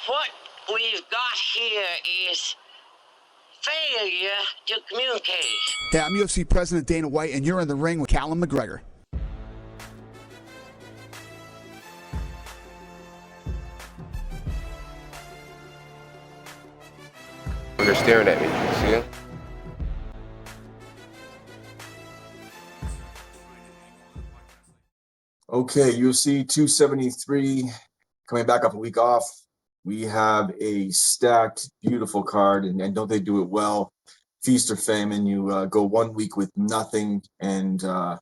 what we've got here is failure to communicate. Hey, I'm UFC President Dana White, and you're in the ring with Callum McGregor. They're staring at me, see them? Okay, UFC 273, coming back off a week off. We have a stacked, beautiful card, and don't they do it well? Feast or famine, you go 1 week with nothing, and for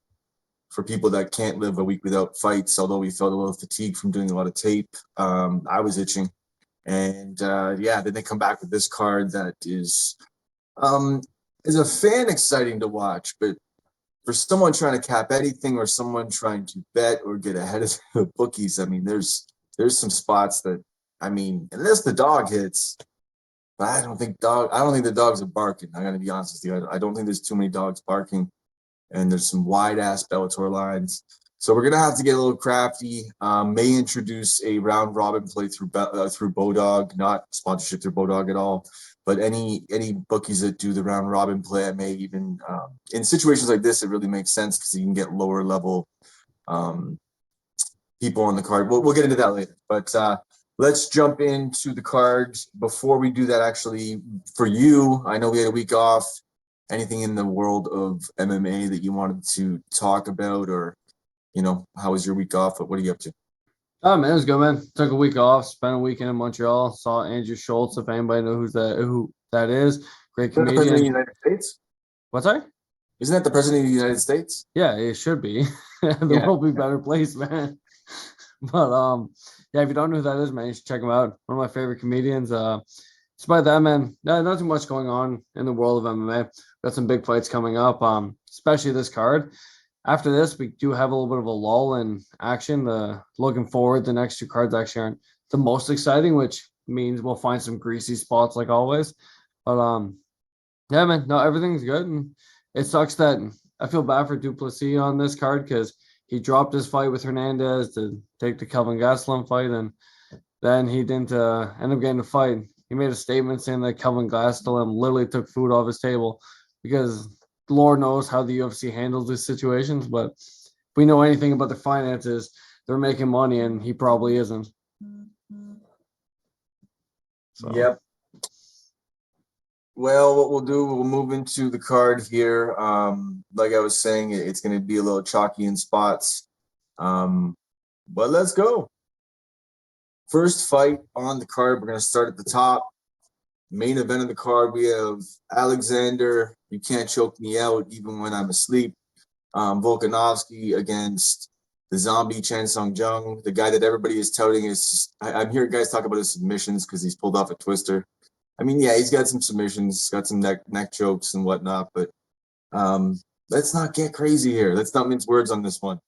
people that can't live a week without fights, although we felt a little fatigued from doing a lot of tape, I was itching. And yeah, then they come back with this card that is a fan exciting to watch, but for someone trying to cap anything or someone trying to bet or get ahead of the bookies, I mean, there's some spots that, I mean, unless the dog hits, but I don't think the dogs are barking. I got to be honest with you. I don't think there's too many dogs barking, and there's some wide ass Bellator lines. So we're gonna have to get a little crafty. May introduce a round robin play through Bodog, not sponsorship through Bodog at all. But any bookies that do the round robin play, I may even in situations like this, it really makes sense because you can get lower level people on the card. We'll get into that later. But let's jump into the card. Before we do that, actually, for you, I know we had a week off. Anything in the world of MMA that you wanted to talk about, or how was your week off? What are you up to? Oh man, it was good, man. Took a week off, spent a weekend in Montreal. Saw Andrew Schultz, if anybody knows who that is. Great comedian. The President of the United States? What's that? Isn't that the President of the United States? Yeah, it should be. The world will be a better place, man. But yeah, if you don't know who that is, man, you should check him out. One of my favorite comedians. Despite that, man, not too much going on in the world of MMA. Got some big fights coming up, especially this card. After this, we do have a little bit of a lull in action. Looking forward, the next two cards actually aren't the most exciting, which means we'll find some greasy spots like always. But yeah, man, no, everything's good. And it sucks that I feel bad for Duplessis on this card because he dropped his fight with Hernandez to take the Kelvin Gastelum fight, and then he didn't end up getting the fight. He made a statement saying that Kelvin Gastelum literally took food off his table because Lord knows how the UFC handles these situations, but if we know anything about the finances, they're making money, and he probably isn't. So. Yep. Well, what we'll do, we'll move into the card here. Like I was saying, it's going to be a little chalky in spots, but let's go. First fight on the card, we're going to start at the top. Main event of the card, we have Alexander, you can't choke me out even when I'm asleep. Volkanovski against the zombie Chan Sung Jung, the guy that everybody is touting. I'm hearing guys talk about his submissions because he's pulled off a twister. I mean, yeah, he's got some submissions, got some neck chokes and whatnot, but let's not get crazy here. Let's not mince words on this one.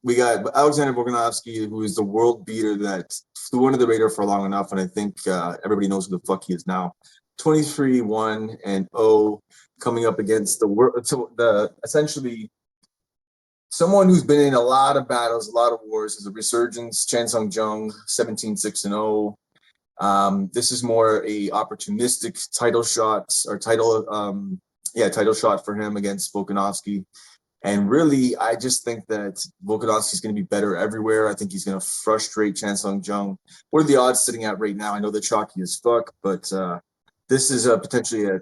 We got Alexander Volkanovski, who is the world beater that flew under the radar for long enough, and I think everybody knows who the fuck he is now. 23-1-0, coming up against essentially someone who's been in a lot of battles, a lot of wars. Is a resurgence. Chan Sung Jung, 17-6-0. This is more a opportunistic title shot for him against Volkanovski. And really, I just think that Volkanovski is going to be better everywhere. I think he's going to frustrate Chan Sung Jung. What are the odds sitting at right now? I know they're chalky as fuck, but this is potentially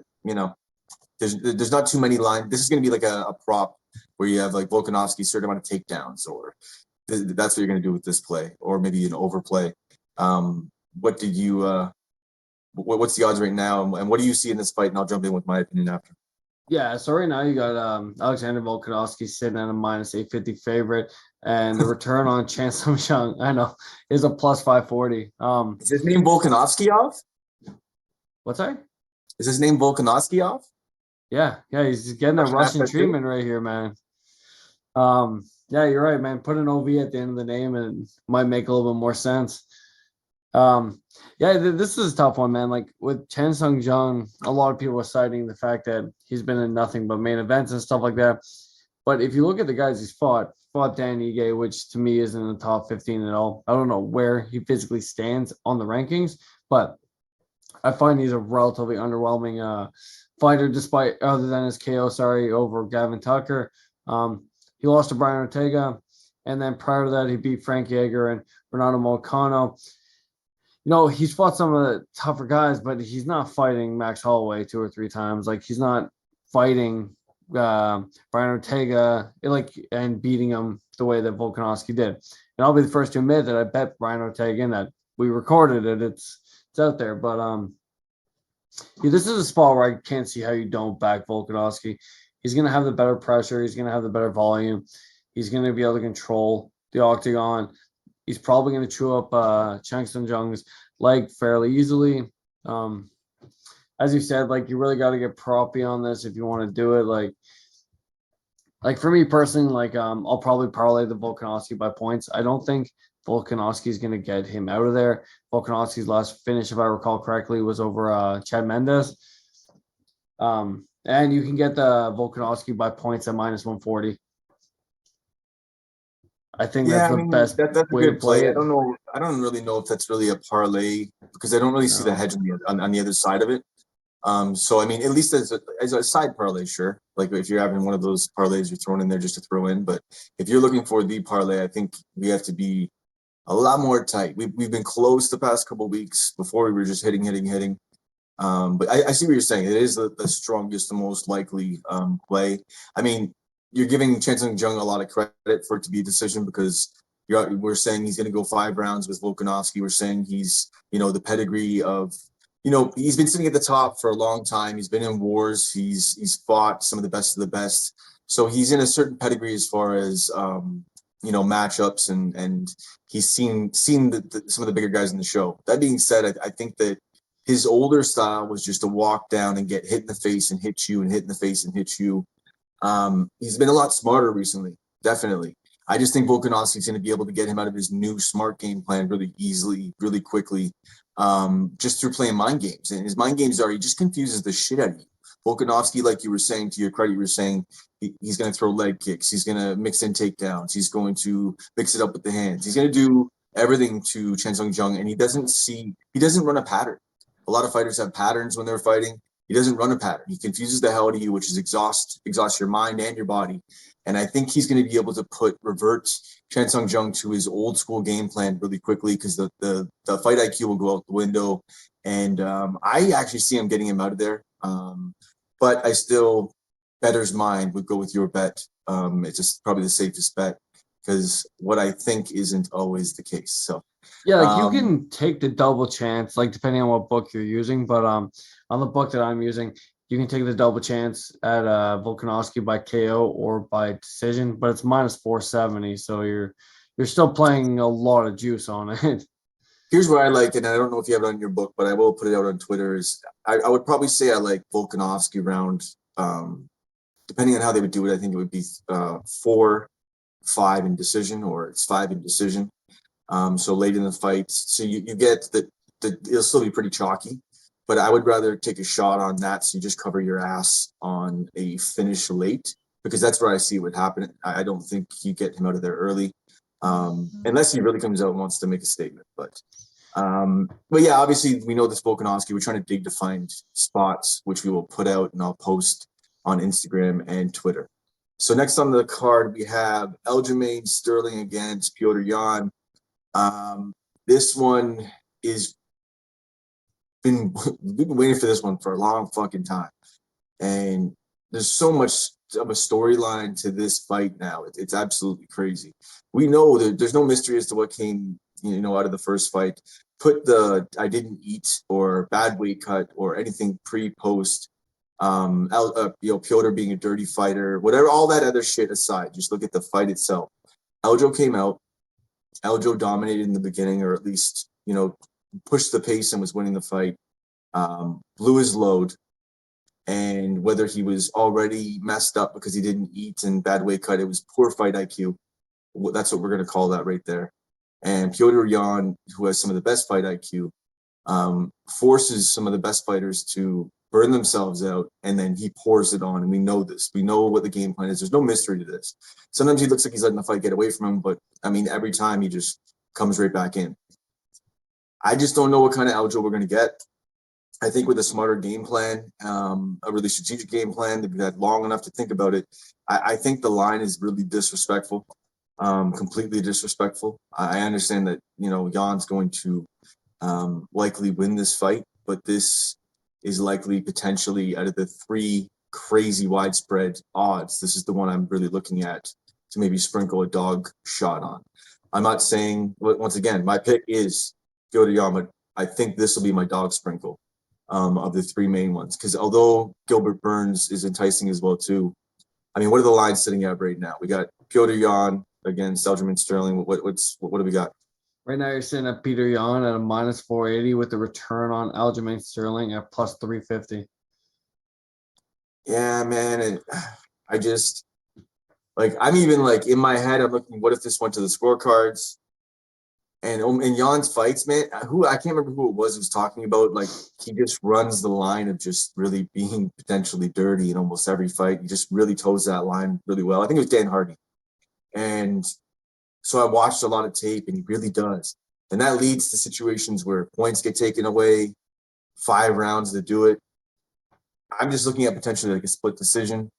there's not too many lines. This is going to be like a prop where you have like Volkanovski a certain amount of takedowns, or that's what you're going to do with this play, or maybe an overplay. What did you? What's the odds right now, and what do you see in this fight? And I'll jump in with my opinion after. Yeah, so right now you got Alexander Volkanovski sitting at a minus 850 favorite, and the return on Chan Sung Jung, I know, is a plus 540. Is his name Volkanovski off? What's that? Is his name Volkanovski off? Yeah, he's getting that Russian treatment right here, man. Yeah, you're right, man. Put an OV at the end of the name and it might make a little bit more sense. Yeah, this is a tough one, man. Like with Chan Sung Jung, a lot of people are citing the fact that he's been in nothing but main events and stuff like that. But if you look at the guys he's fought, fought Dan Ige, which to me isn't in the top 15 at all. I don't know where he physically stands on the rankings, but I find he's a relatively underwhelming fighter, despite other than his KO, over Gavin Tucker. He lost to Brian Ortega, and then prior to that, he beat Frank Yeager and Renato Moicano. He's fought some of the tougher guys, but he's not fighting Max Holloway 2 or 3 times. Like, he's not fighting Brian Ortega and beating him the way that Volkanovski did. And I'll be the first to admit that I bet Brian Ortega in that. We recorded it. It's out there. But this is a spot where I can't see how you don't back Volkanovski. He's going to have the better pressure. He's going to have the better volume. He's going to be able to control the octagon. He's probably going to chew up Chang Jung's leg fairly easily. As you said, you really got to get proppy on this if you want to do it. Like for me personally, I'll probably parlay the Volkanovski by points. I don't think Volkanovski is going to get him out of there. Volkanovski's last finish, if I recall correctly, was over Chad Mendes. And you can get the Volkanovski by points at -140. I think that's the best that's a way to good play play. it. I don't know. I don't really know if that's really a parlay because I don't really see the hedge on the other side of it. So I mean, at least as a side parlay, sure. Like if you're having one of those parlays you're throwing in there just to throw in, but if you're looking for the parlay, I think we have to be a lot more tight. We've been close the past couple of weeks. Before we were just hitting. But I see what you're saying. It is the strongest, the most likely play. I mean, you're giving Chan Sung Jung a lot of credit for it to be a decision because we're saying he's going to go 5 rounds with Volkanovski. We're saying he's, the pedigree of, he's been sitting at the top for a long time. He's been in wars. He's fought some of the best. So he's in a certain pedigree as far as, matchups and he's seen some of the bigger guys in the show. That being said, I think that his older style was just to walk down and get hit in the face and hit you and hit in the face and hit you. He's been a lot smarter recently, definitely. I just think Volkanovski's going to be able to get him out of his new smart game plan really easily, really quickly, just through playing mind games. And his mind games he just confuses the shit out of you. Volkanovski, like you were saying, to your credit, you were saying he's going to throw leg kicks. He's going to mix in takedowns. He's going to mix it up with the hands. He's going to do everything to Chan Sung Jung, and he doesn't run a pattern. A lot of fighters have patterns when they're fighting. He doesn't run a pattern. He confuses the hell out of you, which is exhaust your mind and your body. And I think he's going to be able to revert Chan Sung Jung to his old school game plan really quickly because the fight IQ will go out the window. And I actually see him getting him out of there. But I still, bettor's mind would go with your bet. It's just probably the safest bet because what I think isn't always the case. So. Yeah, you can take the double chance, depending on what book you're using. But on the book that I'm using, you can take the double chance at Volkanovski by KO or by decision, but it's -470. So you're still playing a lot of juice on it. Here's where I like it, and I don't know if you have it on your book, but I will put it out on Twitter. Is I would probably say I like Volkanovski round, depending on how they would do it. I think it would be 4-5 in decision, or it's 5 in decision. So late in the fight, so you get that it'll still be pretty chalky, but I would rather take a shot on that. So you just cover your ass on a finish late because that's where I see what happened. I don't think you get him out of there early, unless he really comes out and wants to make a statement. But yeah, obviously we know this Volkanovski. We're trying to dig to find spots, which we will put out and I'll post on Instagram and Twitter. So next on the card we have Aljamain Sterling against Petr Yan. This one we've been waiting for this one for a long fucking time. And there's so much of a storyline to this fight now. It's absolutely crazy. We know that there's no mystery as to what came, out of the first fight. Put the I didn't eat or bad weight cut or anything pre-post, Petr being a dirty fighter, whatever, all that other shit aside. Just look at the fight itself. Aljo came out. Aljo dominated in the beginning, or at least, pushed the pace and was winning the fight. Blew his load. And whether he was already messed up because he didn't eat and bad weight cut, it was poor fight IQ. That's what we're going to call that right there. And Petr Yan, who has some of the best fight IQ, forces some of the best fighters to burn themselves out, and then he pours it on. And we know this. We know what the game plan is. There's no mystery to this. Sometimes he looks like he's letting the fight get away from him, but I mean, every time he just comes right back in. I just don't know what kind of Aljo we're going to get. I think with a smarter game plan, a really strategic game plan, they've had long enough to think about it. I think the line is really disrespectful, completely disrespectful. I understand that, Jan's going to likely win this fight, but this is likely potentially out of the three crazy widespread odds. This is the one I'm really looking at to maybe sprinkle a dog shot on. I'm not saying, once again, my pick is go to Yan, but I think this will be my dog sprinkle. Of the three main ones, because although Gilbert Burns is enticing as well too, I mean, what are the lines sitting at right now? We got Petr Yan against Aljamain Sterling. What do we got? Right now, you're sitting at Petr Yan at a minus 480 with the return on Aljamain Sterling at plus 350. Yeah, man, and I just I'm even in my head, I'm looking, what if this went to the scorecards? And in Jan's fights, man, I can't remember who it was talking about, he just runs the line of just really being potentially dirty in almost every fight. He just really toes that line really well. I think it was Dan Hardy. And so I watched a lot of tape, and he really does. And that leads to situations where points get taken away, 5 rounds to do it. I'm just looking at potentially a split decision.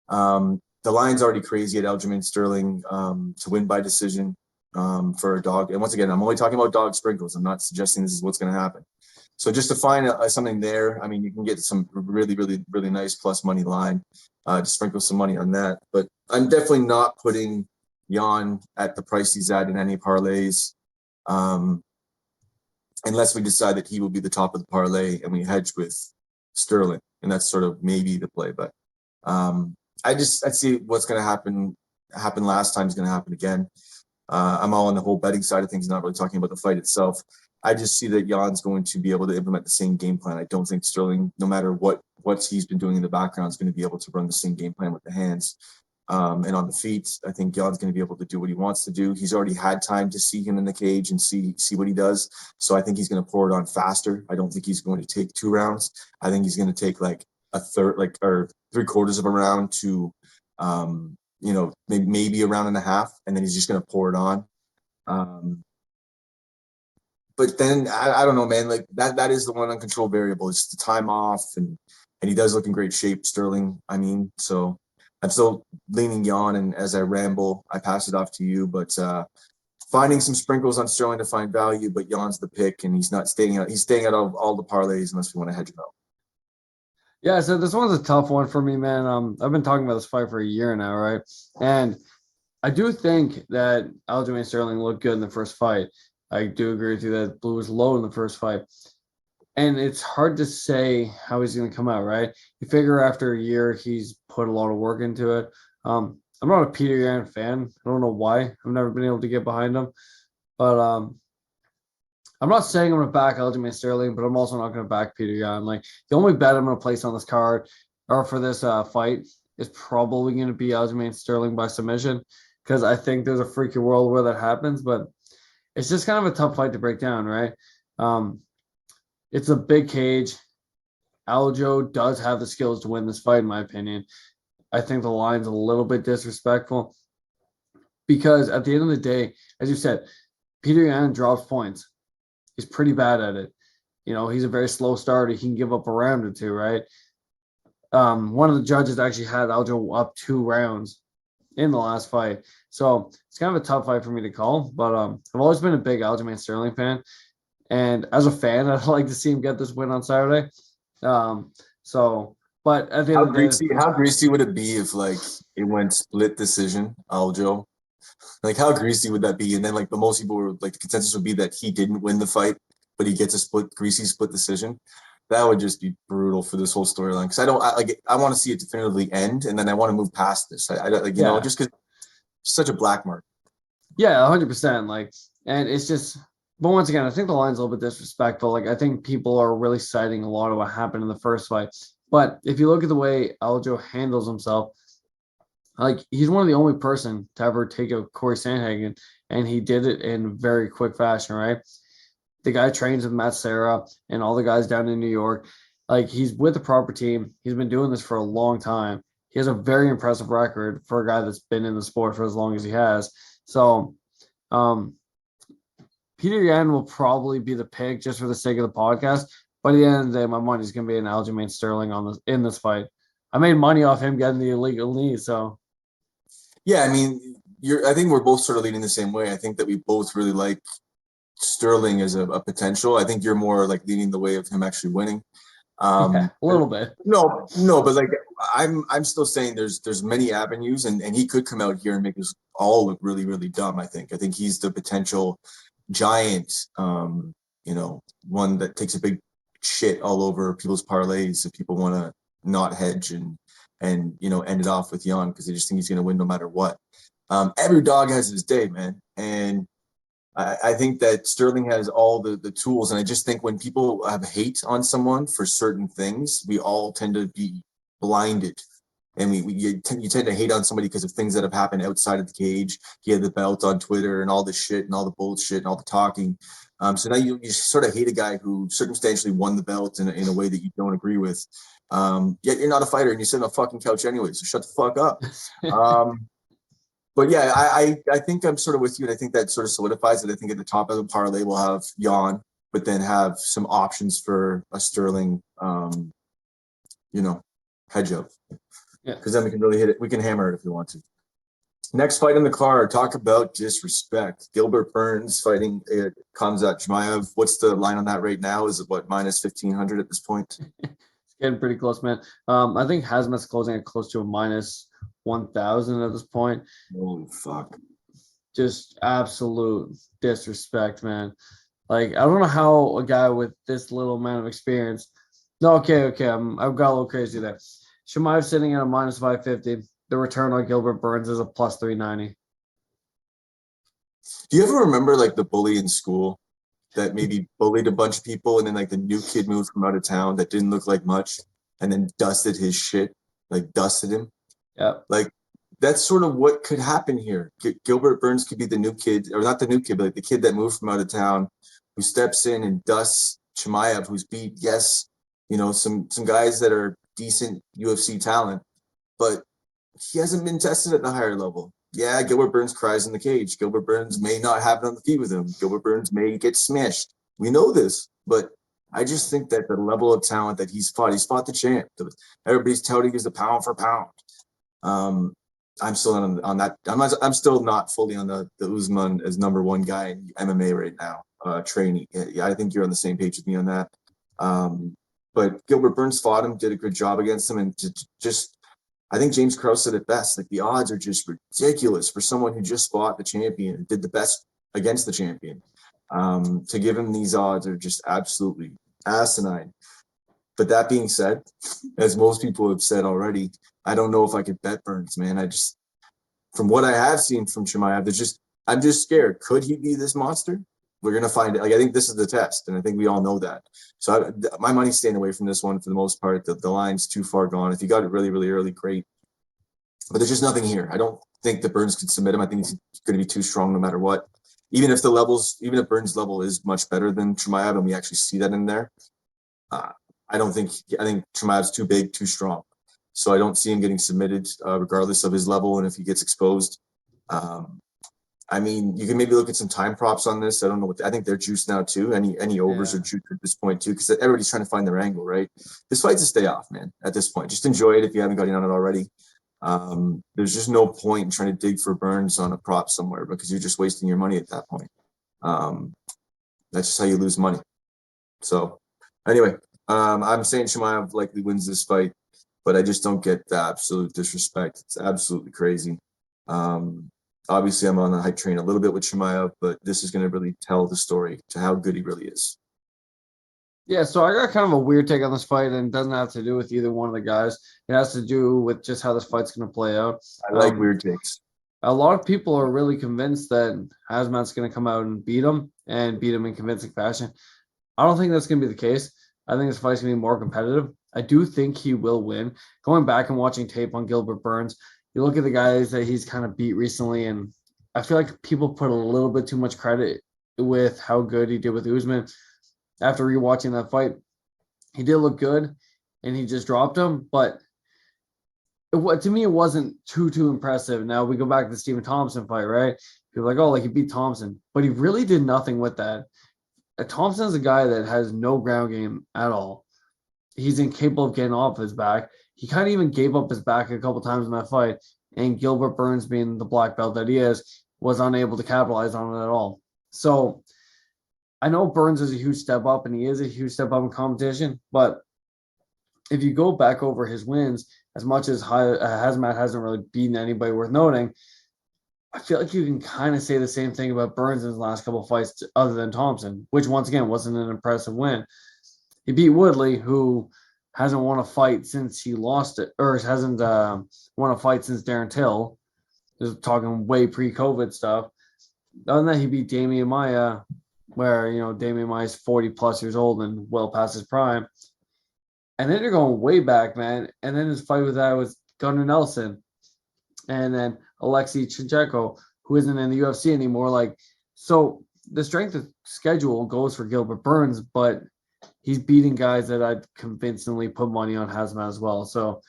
The line's already crazy at Aljamain Sterling to win by decision. For a dog. And once again, I'm only talking about dog sprinkles. I'm not suggesting this is what's going to happen. So just to find something there, I mean, you can get some really, really, really nice plus money line to sprinkle some money on that. But I'm definitely not putting Yan at the price he's at in any parlays unless we decide that he will be the top of the parlay and we hedge with Sterling. And that's sort of maybe the play. But I see what's going to happen last time is going to happen again. I'm all on the whole betting side of things, not really talking about the fight itself. I just see that Jan's going to be able to implement the same game plan. I don't think Sterling, no matter what he's been doing in the background, is going to be able to run the same game plan with the hands and on the feet. I think Jan's going to be able to do what he wants to do. He's already had time to see him in the cage and see what he does. So I think he's going to pour it on faster. I don't think he's going to take 2 rounds. I think he's going to take a third, or 3/4 of a round to maybe a round and a half, and then he's just going to pour it on. But then I don't know, man. That is the one uncontrolled variable. It's the time off, and he does look in great shape, Sterling. I mean, so I'm still leaning Yan, and as I ramble, I pass it off to you. But finding some sprinkles on Sterling to find value, but Jan's the pick, and he's not staying out. He's staying out of all the parlays unless we want to hedge him out. Yeah, so this one's a tough one for me, man. I've been talking about this fight for a year now, right? And I do think that Aljamain Sterling looked good in the first fight. I do agree with you that Blue was low in the first fight. And it's hard to say how he's going to come out, right? You figure after a year, he's put a lot of work into it. I'm not a Petr Yan fan. I don't know why. I've never been able to get behind him. But I'm not saying I'm going to back Aljamain Sterling, but I'm also not going to back Petr Yan. The only bet I'm going to place on this card or for this fight is probably going to be Aljamain Sterling by submission, because I think there's a freaky world where that happens, but it's just kind of a tough fight to break down, right? It's a big cage. Aljo does have the skills to win this fight, in my opinion. I think the line's a little bit disrespectful because at the end of the day, as you said, Petr Yan drops points. He's pretty bad at it. He's a very slow starter. He can give up a round or two, right? One of the judges actually had Aljo up 2 rounds in the last fight. So it's kind of a tough fight for me to call. But I've always been a big Aljamain Sterling fan. And as a fan, I'd like to see him get this win on Saturday. But at the end of the day, how greasy would it be if it went split decision, Aljo? How greasy would that be? And then the most people were the consensus would be that he didn't win the fight, but he gets a greasy split decision. That would just be brutal for this whole storyline. Because I want to see it definitively end, and then I want to move past this. Just because it's such a black mark. Yeah, 100%. And it's just, but once again, I think the line's a little bit disrespectful. I think people are really citing a lot of what happened in the first fight. But if you look at the way Aljo handles himself, he's one of the only person to ever take out Corey Sandhagen, and he did it in very quick fashion, right? The guy trains with Matt Serra and all the guys down in New York. Like, he's with the proper team. He's been doing this for a long time. He has a very impressive record for a guy that's been in the sport for as long as he has. So, Peter Yan will probably be the pick just for the sake of the podcast. But at the end of the day, my money's going to be in Aljamain Sterling in this fight. I made money off him getting the illegal knee. So, Yeah, I mean, I think we're both sort of leaning the same way. I think that we both really like Sterling as a potential. I think you're more like leaning the way of him actually winning. yeah, a little bit. No, but like I'm still saying there's many avenues, and he could come out here and make us all look really, really dumb. I think he's the potential giant, one that takes a big shit all over people's parlays if people want to not hedge and end it off with Yan because they just think he's going to win no matter what. Every dog has his day, man, and I think that Sterling has all the tools, and I just think when people have hate on someone for certain things, we all tend to be blinded, and you tend to hate on somebody because of things that have happened outside of the cage. He had the belt on Twitter and all this shit and all the bullshit and all the talking. So now you sort of hate a guy who circumstantially won the belt in a way that you don't agree with. Yet you're not a fighter and you sit on a fucking couch anyway, so shut the fuck up. But yeah, I think I'm sort of with you, and I think that sort of solidifies it. I think at the top of the parlay we'll have Yan, but then have some options for a Sterling, hedge up. Yeah. Because then we can really hit it. We can hammer it if we want to. Next fight in the card, talk about disrespect. Gilbert Burns fighting Khamzat Chimaev. What's the line on that right now? Is it minus 1,500 at this point? It's getting pretty close, man. I think Hazmat's closing at close to a minus 1,000 at this point. Holy fuck. Just absolute disrespect, man. Like, I don't know how a guy with this little amount of experience. No, okay. I've got a little crazy there. Chimaev sitting at a minus 550. The return on Gilbert Burns is a plus 390. Do you ever remember like the bully in school that maybe bullied a bunch of people, and then like the new kid moved from out of town that didn't look like much, and then dusted his shit, like dusted him? Yeah. Like, that's sort of what could happen here. Gilbert Burns could be the new kid, or not the new kid, but like the kid that moved from out of town, who steps in and dusts Chimaev, who's beat, yes, some guys that are decent UFC talent, but he hasn't been tested at the higher level. Yeah, Gilbert Burns cries in the cage. Gilbert Burns may not have it on the feet with him. Gilbert Burns may get smashed. We know this, but I just think that the level of talent that he's fought the champ. Everybody's touting he's the pound for pound. I'm still not on that. I'm still not fully on the Usman as number one guy in MMA right now. Training. Yeah, I think you're on the same page with me on that. But Gilbert Burns fought him, did a good job against him, and I think James Krause said it best. Like, the odds are just ridiculous for someone who just fought the champion and did the best against the champion. To give him these odds are just absolutely asinine. But that being said, as most people have said already, I don't know if I could bet Burns, man. From what I have seen from Chimaev, I'm just scared. Could he be this monster? We're going to find it. Like, I think this is the test, and I think we all know that. So my money's staying away from this one for the most part. The line's too far gone. If you got it really, really early, great. But there's just nothing here. I don't think that Burns could submit him. I think he's going to be too strong no matter what. Even if Burns' level is much better than Chimaev, and we actually see that in there, I think Chimaev's too big, too strong. So I don't see him getting submitted regardless of his level and if he gets exposed. I mean, you can maybe look at some time props on this. I don't know I think they're juiced now too. Any overs are juiced at this point too, because everybody's trying to find their angle, right? This fight's a stay off, man, at this point. Just enjoy it if you haven't got in on it already. There's just no point in trying to dig for Burns on a prop somewhere because you're just wasting your money at that point. That's just how you lose money. So anyway, I'm saying Chimaev likely wins this fight, but I just don't get the absolute disrespect. It's absolutely crazy. Obviously, I'm on the hype train a little bit with Chimaev, but this is going to really tell the story to how good he really is. Yeah, so I got kind of a weird take on this fight, and it doesn't have to do with either one of the guys. It has to do with just how this fight's going to play out. I like weird takes. A lot of people are really convinced that Hazmat's going to come out and beat him in convincing fashion. I don't think that's going to be the case. I think this fight's going to be more competitive. I do think he will win. Going back and watching tape on Gilbert Burns, you look at the guys that he's kind of beat recently, and I feel like people put a little bit too much credit with how good he did with Usman. After rewatching that fight, he did look good, and he just dropped him. But to me, it wasn't too impressive. Now we go back to the Stephen Thompson fight, right? People are like, oh, like he beat Thompson, but he really did nothing with that. Thompson is a guy that has no ground game at all. He's incapable of getting off his back. He kind of even gave up his back a couple times in that fight, and Gilbert Burns, being the black belt that he is, was unable to capitalize on it at all. So I know Burns is a huge step up, and he is a huge step up in competition, but if you go back over his wins, as much as Hazmat hasn't really beaten anybody worth noting, I feel like you can kind of say the same thing about Burns in his last couple of fights, other than Thompson, which once again wasn't an impressive win. He beat Woodley, who hasn't won a fight since he lost it, or hasn't won a fight since Darren Till. Just talking way pre-COVID stuff. Other than that, he beat Damian Maia, where Damian Maia is 40 plus years old and well past his prime. And then you're going way back, man. And then his fight with that was Gunnar Nelson, and then Alexei Chinchenko, who isn't in the UFC anymore. Like, so the strength of schedule goes for Gilbert Burns, but he's beating guys that I'd convincingly put money on Hazmat as well. So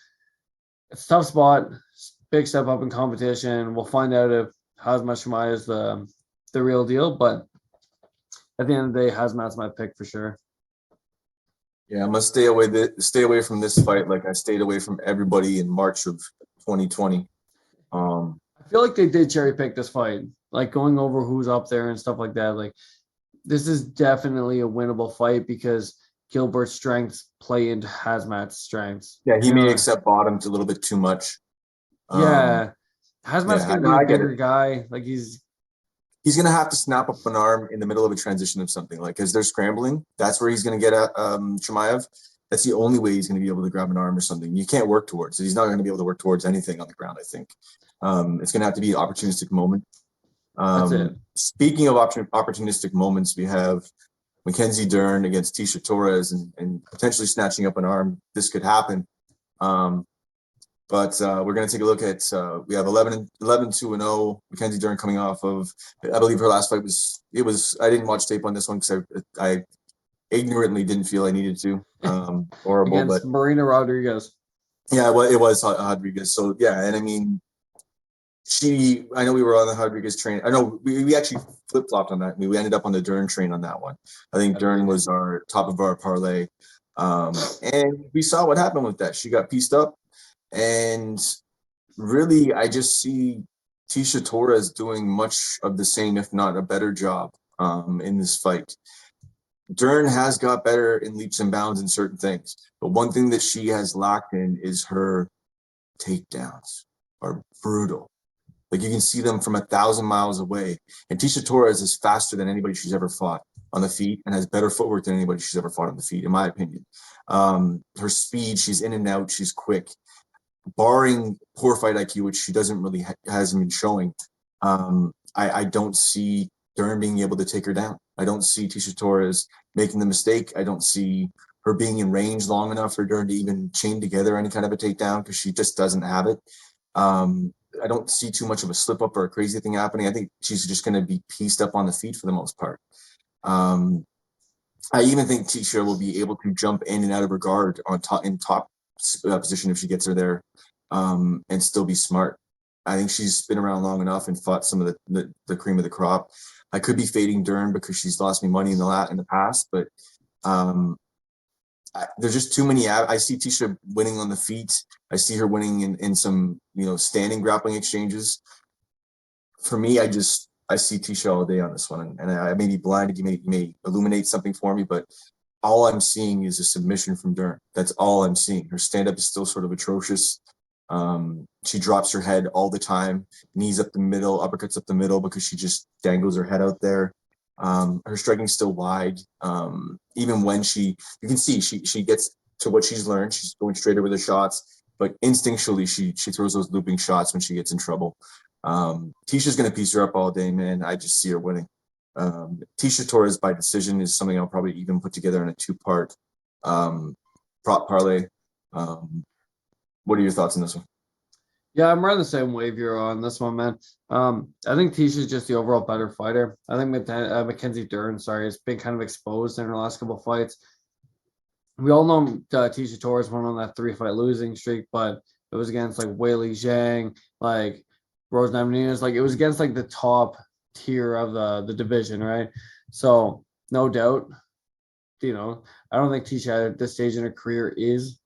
it's a tough spot, big step up in competition. We'll find out if Hazmat Chimaev is the real deal, but at the end of the day, Hazmat's my pick for sure. Yeah, I'm gonna stay away from this fight like I stayed away from everybody in March of 2020. I feel like they did cherry pick this fight, like going over who's up there and stuff like that. Like, this is definitely a winnable fight because Gilbert's strengths play into Hazmat's strengths. Yeah, he may accept bottoms a little bit too much. Yeah, Hazmat's gonna be a bigger guy. Like, he's gonna have to snap up an arm in the middle of a transition of something. Like, as they're scrambling, that's where he's gonna get at Chimaev. That's the only way he's gonna be able to grab an arm or something. You can't work towards it. He's not gonna be able to work towards anything on the ground, I think. It's gonna have to be an opportunistic moment. That's it. Speaking of opportunistic moments, we have Mackenzie Dern against Tisha Torres and potentially snatching up an arm. This could happen. But we're going to take a look at, we have 11-2-0. Mackenzie Dern coming off of, I believe her last fight I didn't watch tape on this one because I ignorantly didn't feel I needed to. Horrible. Against Marina Rodriguez. Yeah, well, it was Rodriguez. So, yeah, and I mean, I know we were on the Rodriguez train. I know we actually flip-flopped on that. We ended up on the Dern train on that one. I think Dern was our top of our parlay. And we saw what happened with that. She got pieced up. And really, I just see Tisha Torres doing much of the same, if not a better job in this fight. Dern has got better in leaps and bounds in certain things. But one thing that she has lacked in is her takedowns are brutal. Like, you can see them from 1,000 miles away. And Tisha Torres is faster than anybody she's ever fought on the feet and has better footwork than anybody she's ever fought on the feet, in my opinion. Her speed, she's in and out, she's quick. Barring poor fight IQ, which she hasn't been showing, I don't see Dern being able to take her down. I don't see Tisha Torres making the mistake. I don't see her being in range long enough for Dern to even chain together any kind of a takedown because she just doesn't have it. I don't see too much of a slip up or a crazy thing happening. I think she's just going to be pieced up on the feet for the most part. I even think Tisha will be able to jump in and out of her guard in top position if she gets her there, and still be smart. I think she's been around long enough and fought some of the cream of the crop. I could be fading Dern because she's lost me money in the past, but there's just too many. I see Tisha winning on the feet. I see her winning in some standing grappling exchanges. For me, I see Tisha all day on this one, and I may be blinded. You may illuminate something for me, but all I'm seeing is a submission from Dern. That's all I'm seeing. Her stand-up is still sort of atrocious. She drops her head all the time, knees up the middle, uppercuts up the middle because she just dangles her head out there. Her striking's still wide. Even when you can see she gets to what she's learned. She's going straighter with her shots, but instinctually she throws those looping shots when she gets in trouble. Tisha's going to piece her up all day, man. I just see her winning. Tisha Torres by decision is something I'll probably even put together in a 2-part prop parlay. What are your thoughts on this one? Yeah, I'm right the same wave you're on this one, man. I think Tisha's just the overall better fighter. I think Mackenzie Dern, has been kind of exposed in her last couple of fights. we all know Tisha Torres went on that 3-fight losing streak, but it was against like Weili Zhang, like Rose Namajunas, like it was against like the top tier of the division, right? So no doubt, I don't think Tisha at this stage in her career is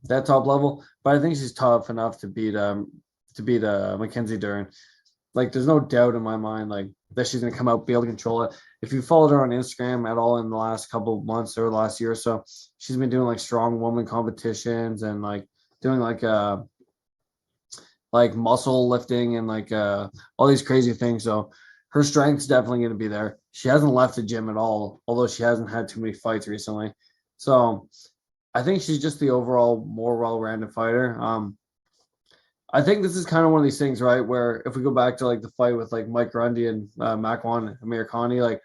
that top level, but I think she's tough enough to beat Mackenzie Dern. Like there's no doubt in my mind like that she's gonna come out, be able to control it. If you followed her on Instagram at all in the last couple of months or last year or so, she's been doing like strong woman competitions and like doing like muscle lifting and like all these crazy things. So her strength's definitely going to be there. She hasn't left the gym at all, although she hasn't had too many fights recently. So I think she's just the overall more well-rounded fighter. I think this is kind of one of these things, right? Where if we go back to like the fight with like Mike Grundy and Makwan Amir Khani, like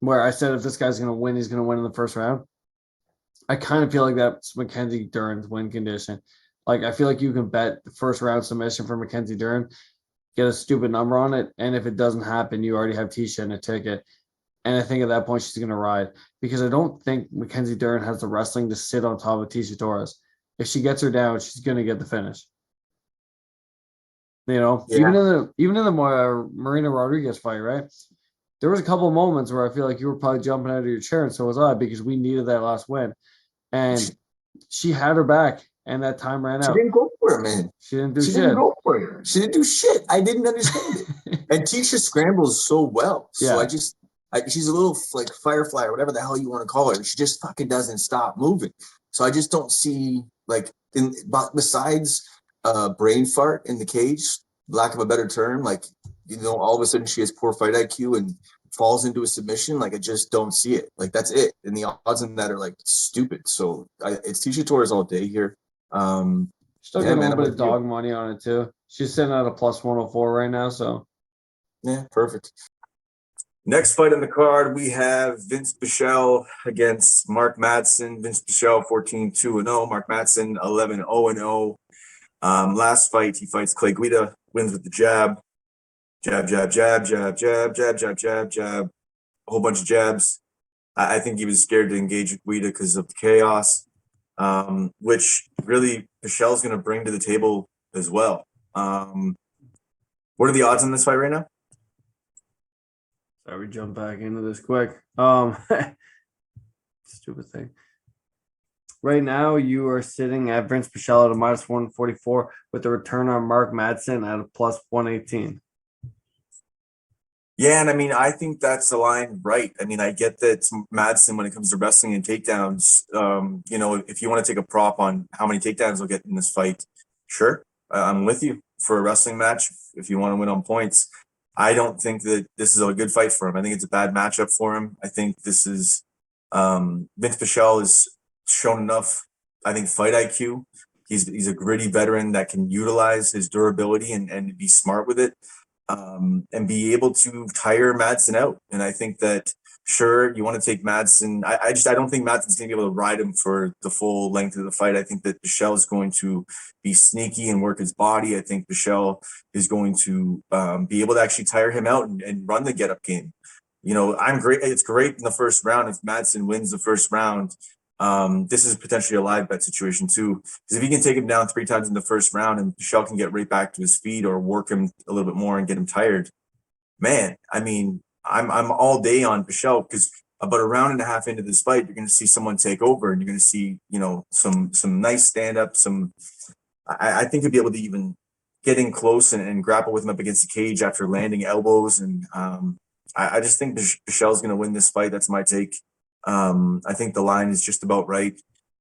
where I said if this guy's going to win, he's going to win in the first round. I kind of feel like that's Mackenzie Dern's win condition. Like I feel like you can bet the first round submission for Mackenzie Dern, get a stupid number on it, and if it doesn't happen, you already have Tisha in a ticket. And I think at that point she's going to ride because I don't think Mackenzie Dern has the wrestling to sit on top of Tisha Torres. If she gets her down, she's going to get the finish. Yeah. even in the Marina Rodriguez fight, right? There was a couple of moments where I feel like you were probably jumping out of your chair, and so was I because we needed that last win, and she had her back, and that time ran out. She didn't go for it, man. She didn't do shit. Didn't go for it. She didn't do shit. I didn't understand it. And Tisha scrambles so well. So Yeah. She's a little like firefly or whatever the hell you want to call her. She just fucking doesn't stop moving. So I just don't see like besides brain fart in the cage, lack of a better term, like all of a sudden she has poor fight IQ and falls into a submission. Like I just don't see it. Like that's it. And the odds on that are like stupid. So it's Tisha Torres all day here. Still getting a little bit of dog money on it too. She's sitting at a plus 104 right now. So yeah, perfect. Next fight on the card, we have Vince Pichel against Mark Madsen. Vince Pichel 14-2-0. Mark Madsen 11-0-0. Last fight, he fights Clay Guida, wins with the jab. Jab, jab, jab, jab, jab, jab, jab, jab, jab. A whole bunch of jabs. I think he was scared to engage with Guida because of the chaos, which really Pichel's going to bring to the table as well. What are the odds on this fight right now? Sorry, we jump back into this quick. Stupid thing. Right now, you are sitting at Vince Pichel at a minus 144 with the return on Mark Madsen at a plus 118. Yeah, and I mean, I think that's aligned right. I mean, I get that Madsen, when it comes to wrestling and takedowns, if you want to take a prop on how many takedowns he'll get in this fight, sure, I'm with you for a wrestling match if you want to win on points. I don't think that this is a good fight for him. I think it's a bad matchup for him. I think this is Vince Pichel has shown enough, I think, fight IQ. He's a gritty veteran that can utilize his durability and be smart with it. And be able to tire Madsen out. And I think that, sure, you want to take Madsen. I don't think Madsen's going to be able to ride him for the full length of the fight. I think that Pichel is going to be sneaky and work his body. I think Pichel is going to be able to actually tire him out and run the get-up game. I'm great. It's great in the first round if Madsen wins the first round. This is potentially a live bet situation too, because if he can take him down 3 times in the first round and Pichel can get right back to his feet or work him a little bit more and get him tired, man, I mean, I'm all day on Pichel because about a round and a half into this fight, you're going to see someone take over and you're going to see, some nice stand up, I think he'll be able to even get in close and grapple with him up against the cage after landing elbows. And I just think Pichel's going to win this fight. That's my take. I think the line is just about right.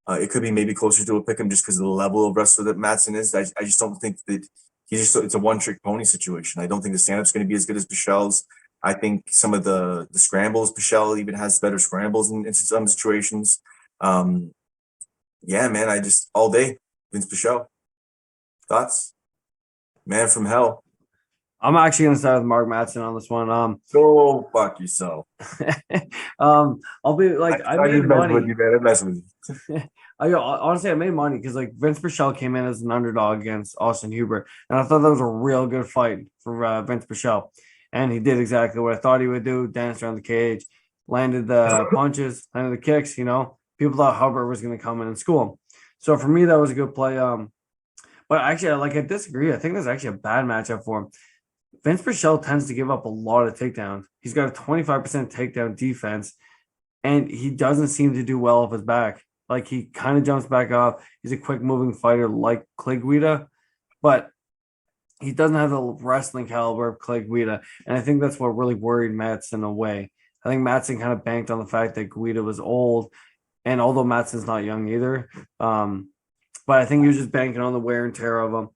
It could be maybe closer to a pick 'em just because of the level of wrestler that Madsen is. I just don't think that it's a one-trick pony situation. I don't think the stand-up's going to be as good as Pichel's. I think some of the scrambles, Pichel even has better scrambles in some situations. Yeah, man, all day, Vince Pichel. Thoughts? Man from hell. I'm actually going to start with Mark Madsen on this one. Go fuck yourself. I'll be like, I made money. With you, man. I'm messing with you. Honestly, I made money because like Vince Pichel came in as an underdog against Austin Hubert, and I thought that was a real good fight for Vince Pichel, and he did exactly what I thought he would do. Danced around the cage, landed the punches, landed the kicks. people thought Hubbard was going to come in and school him. So for me, that was a good play. But actually, I disagree. I think that's actually a bad matchup for him. Vince Pichel tends to give up a lot of takedowns. He's got a 25% takedown defense, and he doesn't seem to do well off his back. Like, he kind of jumps back off. He's a quick moving fighter like Clay Guida, but he doesn't have the wrestling caliber of Clay Guida. And I think that's what really worried Madsen away. I think Madsen kind of banked on the fact that Guida was old. And although Madsen's not young either, but I think he was just banking on the wear and tear of him.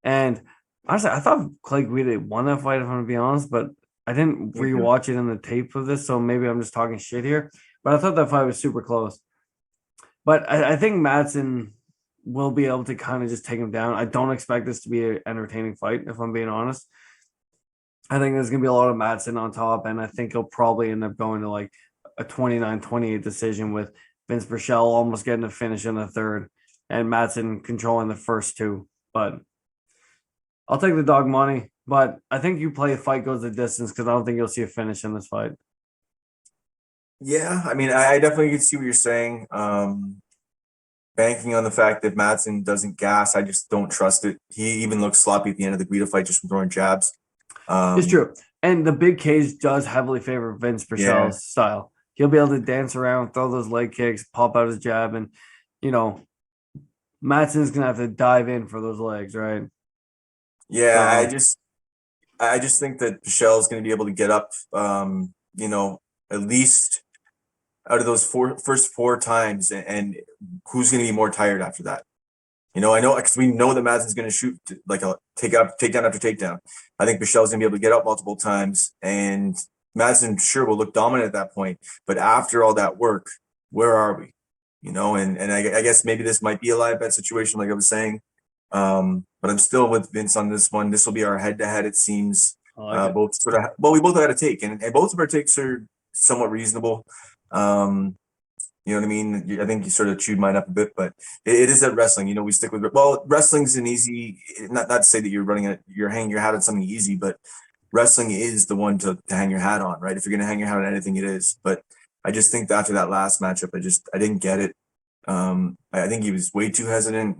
And honestly, I thought Clay Guida won that fight, if I'm going to be honest, but I didn't rewatch it in the tape of this, so maybe I'm just talking shit here. But I thought that fight was super close. But I think Madsen will be able to kind of just take him down. I don't expect this to be an entertaining fight, if I'm being honest. I think there's going to be a lot of Madsen on top, and I think he'll probably end up going to like a 29-28 decision with Vince Pichel almost getting a finish in the third and Madsen controlling the first two. But I'll take the dog money, but I think you play a fight goes the distance because I don't think you'll see a finish in this fight. Yeah, I mean, I definitely can see what you're saying. Banking on the fact that Madsen doesn't gas, I just don't trust it. He even looked sloppy at the end of the Guida fight just from throwing jabs. It's true. And the big cage does heavily favor Vince Pichel's style. He'll be able to dance around, throw those leg kicks, pop out his jab, and, Madsen's going to have to dive in for those legs, right? Yeah, I just think that Pichel is going to be able to get up, at least out of those first four times, and who's going to be more tired after that? I know because we know that Madsen's going to shoot like a takedown after takedown. I think Pichel's going to be able to get up multiple times, and Madsen sure will look dominant at that point. But after all that work, where are we? And I guess maybe this might be a live bet situation, like I was saying. But I'm still with Vince on this one. This will be our head-to-head, it seems. Both we both had a take, and both of our takes are somewhat reasonable. You know what I mean? I think you sort of chewed mine up a bit, but it is at wrestling. We stick with wrestling's an easy. Not to say that you're hanging your hat on something easy, but wrestling is the one to hang your hat on, right? If you're going to hang your hat on anything, it is. But I just think that after that last matchup, I didn't get it. I think he was way too hesitant.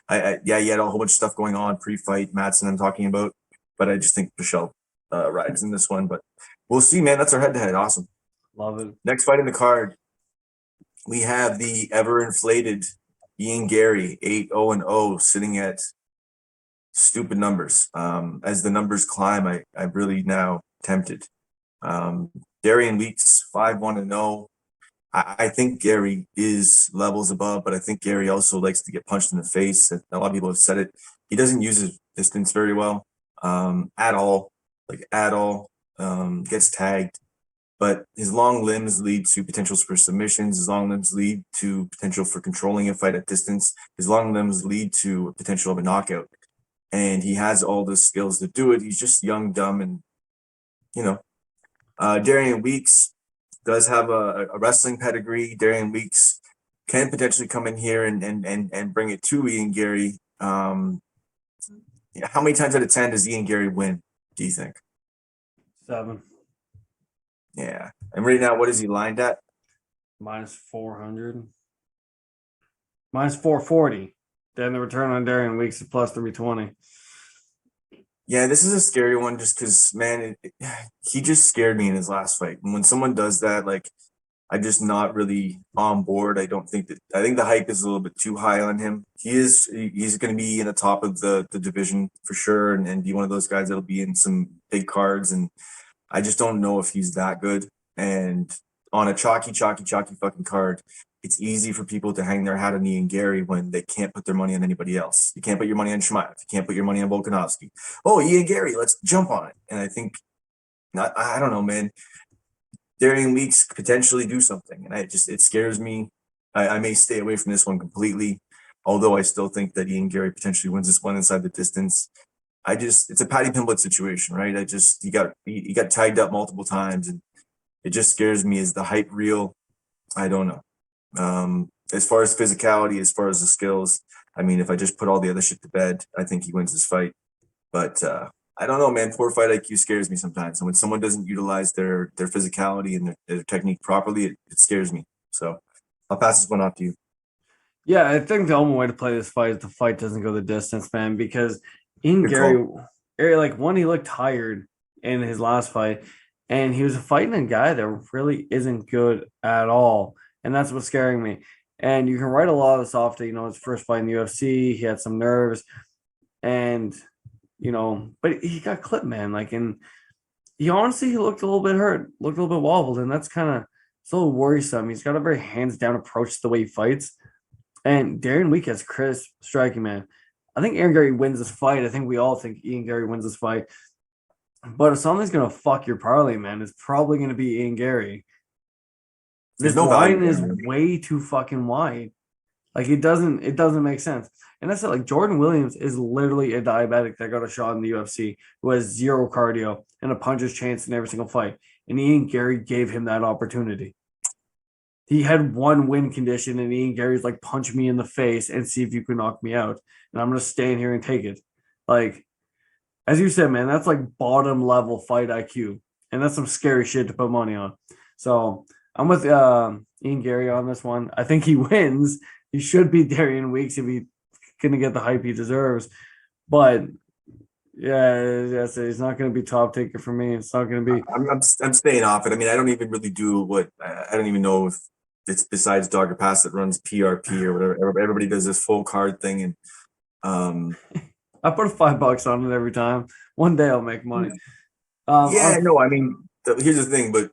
He had a whole bunch of stuff going on pre-fight. Madsen, I'm talking about, but I just think Pichel rides in this one. But we'll see, man. That's our head-to-head. Awesome. Love it. Next fight in the card, we have the ever-inflated Ian Gary, 8-0-0, sitting at stupid numbers. As the numbers climb, I'm really now tempted. Darian Weeks, 5-1-0. I think Gary is levels above, but I think Gary also likes to get punched in the face. A lot of people have said it. He doesn't use his distance very well, at all. Gets tagged. But his long limbs lead to potentials for submissions. His long limbs lead to potential for controlling a fight at distance. His long limbs lead to potential of a knockout. And he has all the skills to do it. He's just young, dumb, and, Darian Weeks does have a wrestling pedigree. Darian Weeks can potentially come in here and bring it to Ian Gary. How many times out of 10 does Ian Gary win, do you think? 7. Yeah. And right now, what is he lined at? -400. -440. Then the return on Darian Weeks is +320. Yeah, this is a scary one just because, man, he just scared me in his last fight. And when someone does that, I'm just not really on board. I think the hype is a little bit too high on him. He's going to be in the top of the division for sure and be one of those guys that'll be in some big cards. And I just don't know if he's that good. And on a chalky fucking card, it's easy for people to hang their hat on Ian Gary when they can't put their money on anybody else. You can't put your money on Chimaev. You can't put your money on Volkanovski. Oh, Ian Gary, let's jump on it. And I think, I don't know, man. Darian Weeks could potentially do something. And it scares me. I may stay away from this one completely, although I still think that Ian Gary potentially wins this one inside the distance. It's a Paddy Pimblett situation, right? He got tagged up multiple times, and it just scares me. Is the hype real? I don't know. As far as physicality, as far as the skills, I mean, if I just put all the other shit to bed, I think he wins this fight. But I don't know, man. Poor fight IQ scares me sometimes. And when someone doesn't utilize their physicality and their technique properly, it scares me. So I'll pass this one off to you. Yeah, I think the only way to play this fight is the fight doesn't go the distance, man, because Ian Good Gary, call. like one, he looked tired in his last fight, and he was fighting a guy that really isn't good at all. And that's what's scaring me. And you can write a lot of this off to, his first fight in the UFC, he had some nerves, and but he got clipped, man. Like, and he looked a little bit hurt, looked a little bit wobbled, and that's kind of it's a little worrisome. He's got a very hands down approach to the way he fights. And Darian Week has crisp striking, man. I think Ian Gary wins this fight. I think we all think Ian Gary wins this fight. But if something's gonna fuck your parlay, man, it's probably gonna be Ian Gary. There's This no value line is there. way too fucking wide. Like it doesn't make sense. And that's it. Like Jordan Williams is literally a diabetic that got a shot in the UFC who has zero cardio and a puncher's chance in every single fight. And Ian Gary gave him that opportunity. He had one win condition, and Ian Gary's like, punch me in the face and see if you can knock me out. And I'm gonna stand here and take it. Like, as you said, man, that's like bottom level fight IQ. And that's some scary shit to put money on. So I'm with Ian Gary on this one. I think he wins. He should beat Darian Weeks if he's gonna get the hype he deserves. But yeah, he's not gonna be top taker for me. It's not gonna be. I'm staying off it. I mean, I don't even really do what I don't even know if it's besides Dogger Pass that runs PRP or whatever. Everybody does this full card thing, and I put $5 on it every time. One day I'll make money. yeah, no, I mean, here's the thing, but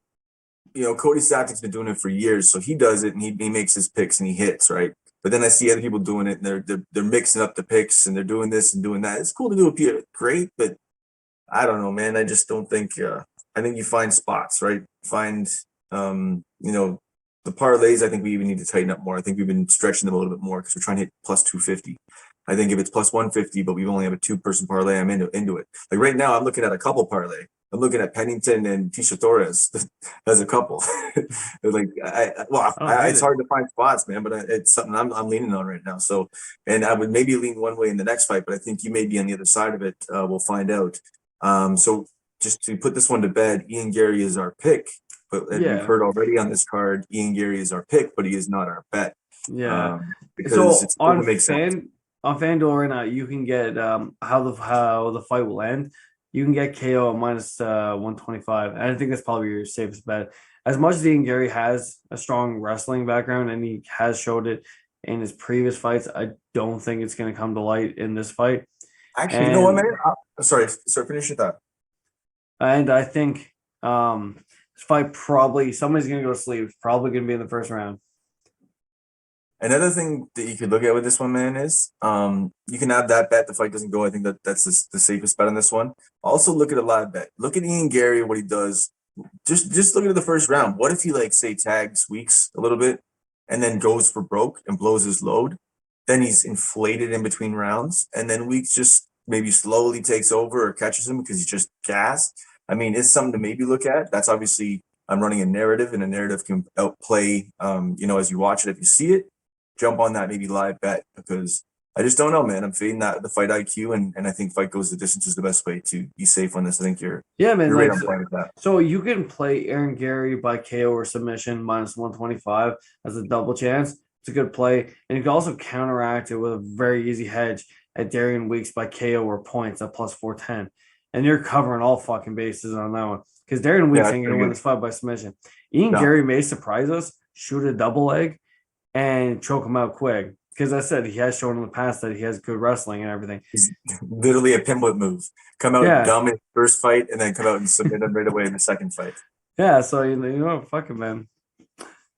Cody Sack's been doing it for years, so he does it and he makes his picks and he hits, right? But then I see other people doing it and they're mixing up the picks and they're doing this and doing that. It's cool to do a PR, great, but I don't know, man. I just don't think. I think you find spots, right? Find the parlays. I think we even need to tighten up more. I think we've been stretching them a little bit more because we're trying to hit plus 250. I think if it's plus 150, but we only have a 2-person parlay, I'm into it. Like right now, I'm looking at a couple parlay. I'm looking at Pennington and Tisha Torres as a couple. It's hard to find spots, man, but it's something I'm leaning on right now. So, and I would maybe lean one way in the next fight, but I think you may be on the other side of it. We'll find out. So just to put this one to bed, Ian Gary is our pick, but we've heard already on this card, Ian Gary is our pick, but he is not our bet. Yeah. Because so it's on FanDuel right now, you can get how the fight will end. You can get KO at minus 125. And I think that's probably your safest bet. As much as Ian Gary has a strong wrestling background and he has showed it in his previous fights, I don't think it's going to come to light in this fight. Actually, you know what, man? Sorry, finish your thought. And I think this fight somebody's going to go to sleep. It's probably going to be in the first round. Another thing that you could look at with this one, man, is you can have that bet. The fight doesn't go. I think that's the safest bet on this one. Also, look at a live bet. Look at Ian Gary, what he does. Just look at the first round. What if he tags Weeks a little bit and then goes for broke and blows his load? Then he's inflated in between rounds, and then Weeks just maybe slowly takes over or catches him because he's just gassed. I mean, it's something to maybe look at. That's obviously I'm running a narrative, and a narrative can outplay. As you watch it, if you see it. Jump on that maybe live bet because I just don't know, man. I'm fading the fight IQ, and I think fight goes the distance is the best way to be safe on this. I think you're right on point with that. So you can play Aaron Gary by KO or submission minus 125 as a double chance. It's a good play, and you can also counteract it with a very easy hedge at Darian Weeks by KO or points at plus 410, and you're covering all fucking bases on that one because Darian Weeks ain't gonna win this fight by submission. Ian Gary may surprise us, shoot a double leg, and choke him out quick. Because I said he has shown in the past that he has good wrestling and everything. It's literally a pinball move. Come out dumb in the first fight and then come out and submit him right away in the second fight. Yeah, so fuck it, man.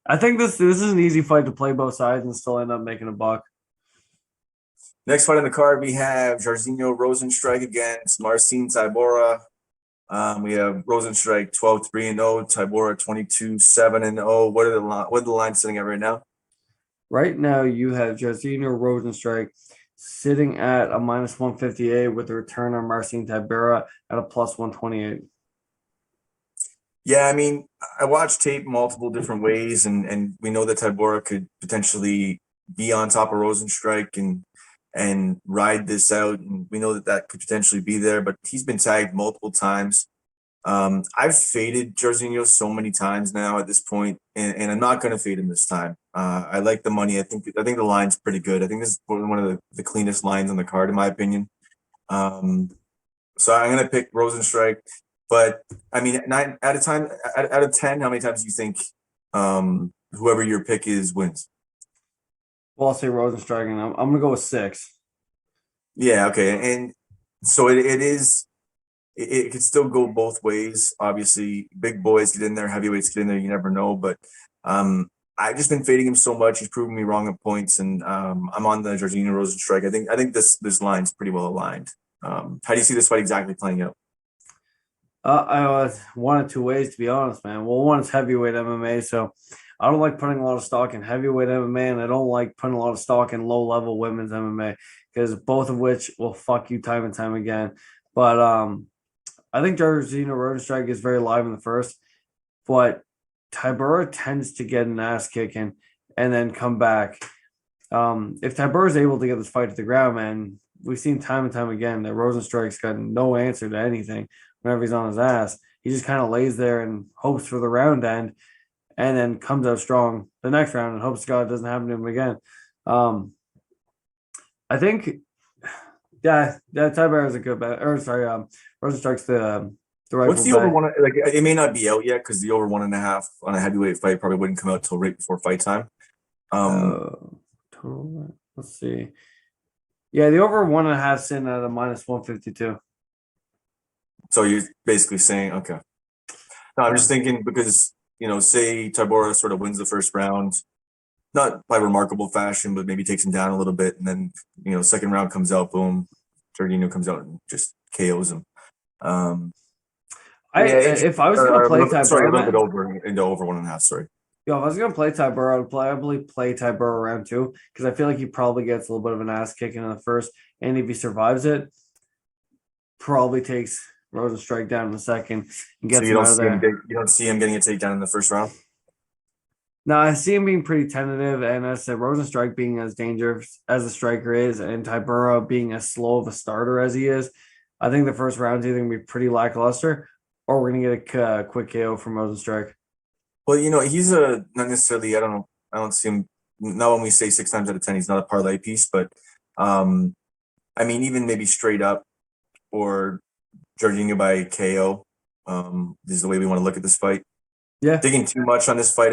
I think this is an easy fight to play both sides and still end up making a buck. Next fight on the card, we have Jairzinho Rozenstruik against Marcin Tybura. We have Rozenstruik 12-3-0, Tybura 22-7-0. What are the lines sitting at right now? Right now, you have Jairzinho Rozenstruik sitting at a minus 158 with the returner Marcin Tybura at a plus 128. Yeah, I mean, I watched tape multiple different ways, and we know that Tybura could potentially be on top of Rozenstruik and ride this out, and we know that could potentially be there, but he's been tagged multiple times. I've faded Jorginho so many times now at this point, and I'm not going to fade him this time. I like the money. I think the line's pretty good. I think this is one of the cleanest lines on the card, in my opinion. So I'm going to pick Rosenstrike. But I mean, 9 out of 10, how many times do you think whoever your pick is wins? Well, I'll say Rosenstrike, and I'm gonna go with 6. Yeah, okay, and so it is. It could still go both ways. Obviously, big boys get in there, heavyweights get in there. You never know, but I've just been fading him so much. He's proven me wrong at points, and I'm on the Jorginho Rosenstrike. I think this line's pretty well aligned. How do you see this fight exactly playing out? I was one of two ways, to be honest, man. Well, one is heavyweight MMA, so I don't like putting a lot of stock in heavyweight MMA, and I don't like putting a lot of stock in low-level women's MMA because both of which will fuck you time and time again. But I think Jorginho Rosenstrike is very live in the first, but Tybura tends to get an ass kicking and then come back. If Tybura is able to get this fight to the ground, man, we've seen time and time again that Rosenstrike's got no answer to anything whenever he's on his ass. He just kind of lays there and hopes for the round end and then comes out strong the next round and hopes God it doesn't happen to him again. I think, Tybura is a good bet. Or sorry, Rosenstrike's the right. What's the over one? Like, it may not be out yet because the over 1.5 on a heavyweight fight probably wouldn't come out till right before fight time. Total. Let's see. Yeah, the over 1.5 sitting at a -152. So you're basically saying, okay. No, I'm just thinking because, say Tybura sort of wins the first round, not by remarkable fashion, but maybe takes him down a little bit. And then, second round comes out, boom, Jorginho comes out and just KOs him. If I was going to play Tybura, sorry, a little bit over 1.5, sorry. Yo, if I was going to play Tybura, I'd probably play Tybura round 2 because I feel like he probably gets a little bit of an ass kicking in the first. And if he survives it, probably takes Rosenstrike down in the second and gets him out of there. You don't see him getting a takedown in the first round? No, I see him being pretty tentative. And as I said, Rosenstrike being as dangerous as a striker is and Tybura being as slow of a starter as he is, I think the first round's either going to be pretty lackluster or we're going to get a quick KO from Rosenstrike. Well, he's not necessarily, I don't see him, not when we say 6 times out of 10, he's not a parlay piece, but even maybe straight up or Jorginho by KO this is the way we want to look at this fight. Yeah. Digging too much on this fight,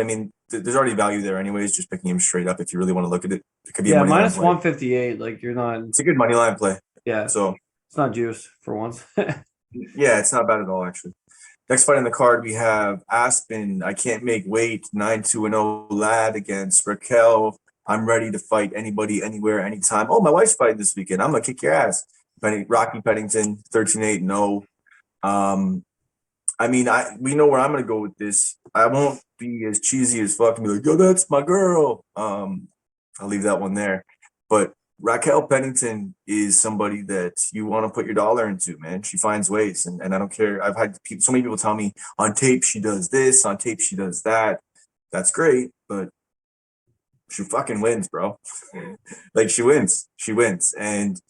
there's already value there anyways, just picking him straight up if you really want to look at it. It could be a -158, like you're not. It's a good money line play. Yeah. So it's not juice for once. Yeah, it's not bad at all, actually. Next fight on the card, we have Aspen. I can't make weight. 9-2-0 lad against Raquel. I'm ready to fight anybody, anywhere, anytime. Oh, my wife's fighting this weekend. I'm gonna kick your ass. Rocky Pennington, 13-8-0. We know where I'm gonna go with this. I won't be as cheesy as fuck and be like, yo, that's my girl. I'll leave that one there. But Raquel Pennington is somebody that you want to put your dollar into, man. She finds ways, and I don't care. I've had so many people tell me on tape she does this, on tape she does that. That's great, but she fucking wins, bro. Like she wins. And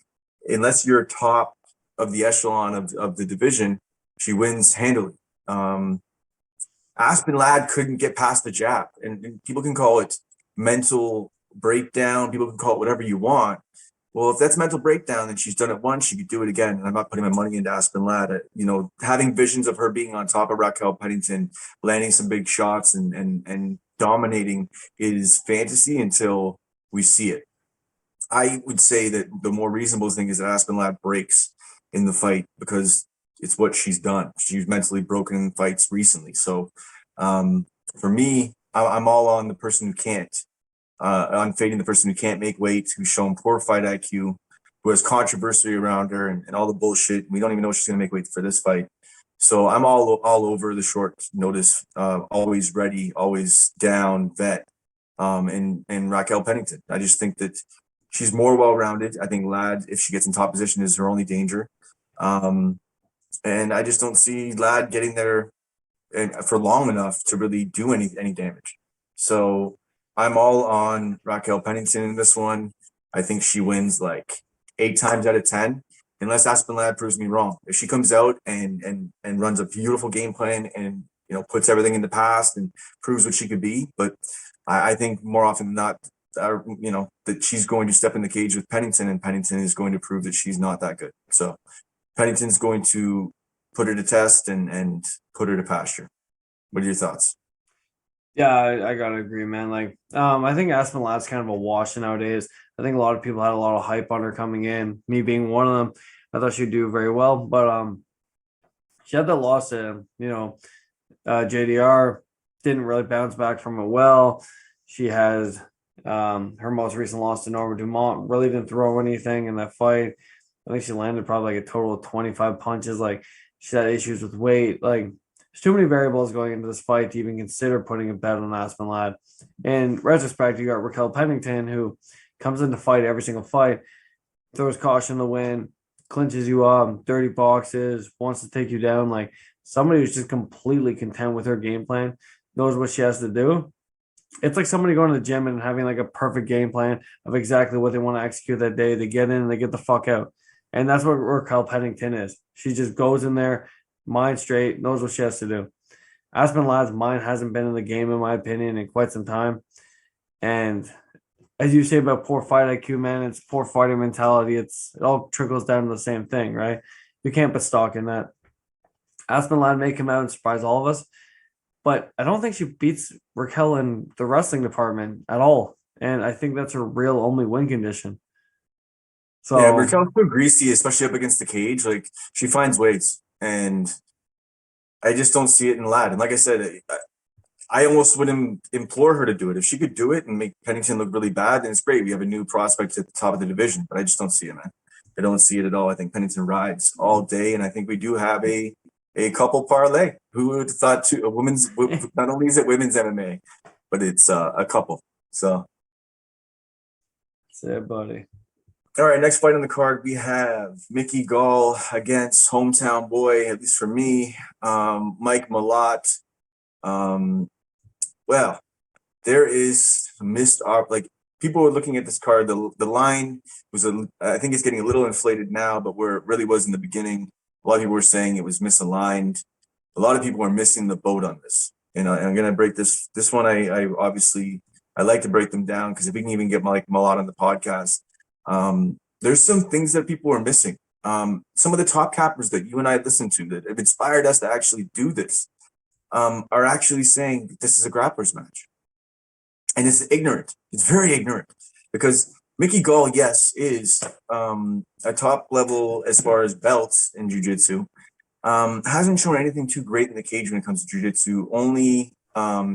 unless you're top of the echelon of the division, she wins handily. Aspen Ladd couldn't get past the jab, and people can call it mental breakdown. People can call it whatever you want. Well, if that's mental breakdown, then she's done it once, she could do it again. And I'm not putting my money into Aspen Ladd. Having visions of her being on top of Raquel Pennington, landing some big shots and dominating is fantasy until we see it. I would say that the more reasonable thing is that Aspen Ladd breaks in the fight because it's what she's done. She's mentally broken in fights recently. So for me, I'm all on the person who can't. On fading the person who can't make weight, who's shown poor fight IQ, who has controversy around her and all the bullshit. We don't even know if she's going to make weight for this fight. So I'm all over the short notice, always ready, always down vet, and Raquel Pennington. I just think that she's more well-rounded. I think Ladd, if she gets in top position, is her only danger. And I just don't see Ladd getting there for long enough to really do any damage. So I'm all on Raquel Pennington in this one. I think she wins like 8 times out of 10. unless Aspen Ladd proves me wrong. If she comes out and runs a beautiful game plan and puts everything in the past and proves what she could be, but I think more often than not, that she's going to step in the cage with Pennington, and Pennington is going to prove that she's not that good. So Pennington's going to put her to test and put her to pasture. What are your thoughts? Yeah, I gotta agree, man. Like, I think Aspen Ladd's kind of a wash nowadays. I think a lot of people had a lot of hype on her coming in, me being one of them. I thought she'd do very well, but she had that loss to JDR, didn't really bounce back from it well. She has her most recent loss to Norma Dumont, really didn't throw anything in that fight. I think she landed probably like a total of 25 punches. Like, she had issues with weight. Like, there's too many variables going into this fight to even consider putting a bet on Aspen Ladd. In retrospect, you got Raquel Pennington, who comes in to fight every single fight, throws caution to win, clinches you up, dirty boxes, wants to take you down. Like, somebody who's just completely content with her game plan, knows what she has to do. It's like somebody going to the gym and having like a perfect game plan of exactly what they want to execute that day. They get in and they get the fuck out. And that's what Raquel Pennington is. She just goes in there, mind straight, knows what she has to do. Aspen Ladd's mind hasn't been in the game, in my opinion, in quite some time. And as you say about poor fight IQ, man, it's poor fighting mentality. It all trickles down to the same thing, right? You can't put stock in that. Aspen Ladd may come out and surprise all of us, but I don't think she beats Raquel in the wrestling department at all. And I think that's her real only win condition. So yeah, Raquel's so greasy, especially up against the cage. Like, she finds ways, and I just don't see it in Ladd. And like I said, I almost would implore her to do it. If she could do it and make Pennington look really bad, then it's great. We have a new prospect at the top of the division, but I just don't see it, man. I don't see it at all. I think Pennington rides all day, and I think we do have a couple parlay. Who would have thought a women's, not only is it women's MMA, but it's a couple. So, that's it, buddy. All right, next fight on the card, we have Mickey Gall against hometown boy, at least for me, Mike Malott. Well, there is missed op. Like, people were looking at this card. The line was I think it's getting a little inflated now, but where it really was in the beginning, a lot of people were saying it was misaligned. A lot of people are missing the boat on this. And I'm gonna break this one. I obviously like to break them down, because if we can even get Mike Malott on the podcast, there's some things that people are missing. Some of the top cappers that you and I listen to that have inspired us to actually do this are actually saying that this is a grappler's match. And it's ignorant. It's very ignorant, because Mickey Gall, yes, is a top level as far as belts in jiu-jitsu. Hasn't shown anything too great in the cage when it comes to jiu-jitsu. Only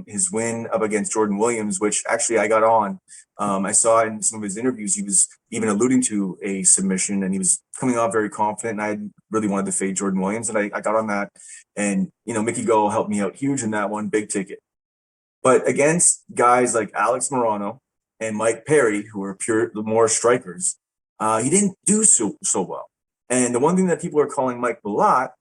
his win up against Jordan Williams, which actually I got on. I saw in some of his interviews, he was even alluding to a submission, and he was coming off very confident, and I really wanted to fade Jordan Williams, and I got on that. And, Mickey Gall helped me out huge in that one, big ticket. But against guys like Alex Morano and Mike Perry, who are more strikers, he didn't do so well. And the one thing that people are calling Mike Malott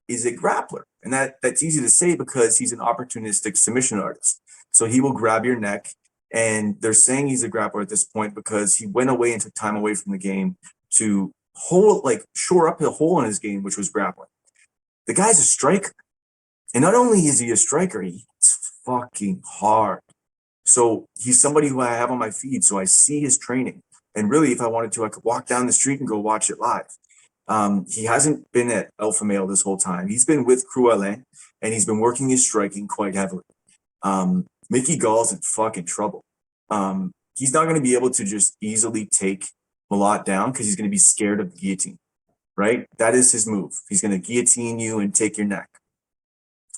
is a grappler. And that's easy to say because he's an opportunistic submission artist. So he will grab your neck, and they're saying he's a grappler at this point because he went away and took time away from the game to shore up the hole in his game, which was grappling. The guy's a striker. And not only is he a striker, he's fucking hard. So he's somebody who I have on my feed, so I see his training. And really, if I wanted to, I could walk down the street and go watch it live. He hasn't been at Alpha Male this whole time. He's been with Cruellen, and he's been working his striking quite heavily. Mickey Gall's in fucking trouble. He's not going to be able to just easily take Malott down because he's going to be scared of the guillotine, right? That is his move. He's going to guillotine you and take your neck,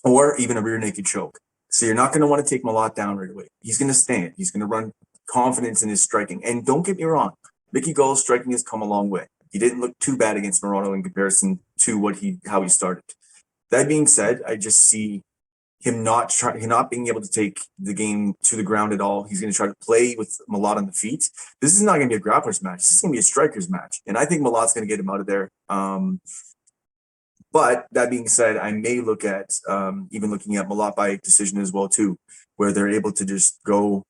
or even a rear naked choke. So you're not going to want to take Malott down right away. He's going to stand. He's going to run confidence in his striking. And don't get me wrong, Mickey Gall's striking has come a long way. He didn't look too bad against Morano in comparison to how he started. That being said, I just see him not being able to take the game to the ground at all. He's going to try to play with Malott on the feet. This is not going to be a grappler's match. This is going to be a striker's match. And I think Malott's going to get him out of there. But that being said, I may look at even looking at Malott by decision as well too, where they're able to just go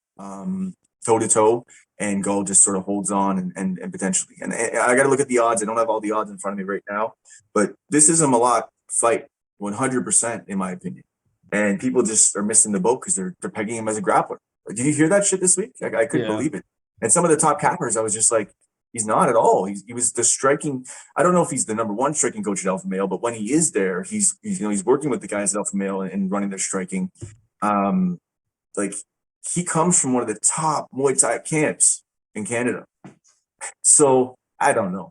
toe-to-toe and Gall just sort of holds on and potentially. And I got to look at the odds. I don't have all the odds in front of me right now, but this is a Malott fight, 100% in my opinion. And people just are missing the boat because they're pegging him as a grappler. Did you hear that shit this week? I couldn't believe it. And some of the top cappers, I was just like, he's not at all. He was the striking. I don't know if he's the number one striking coach at Alpha Male, but when he is there, he's working with the guys at Alpha Male and running their striking. Like he comes from one of the top Muay Thai camps in Canada. So I don't know.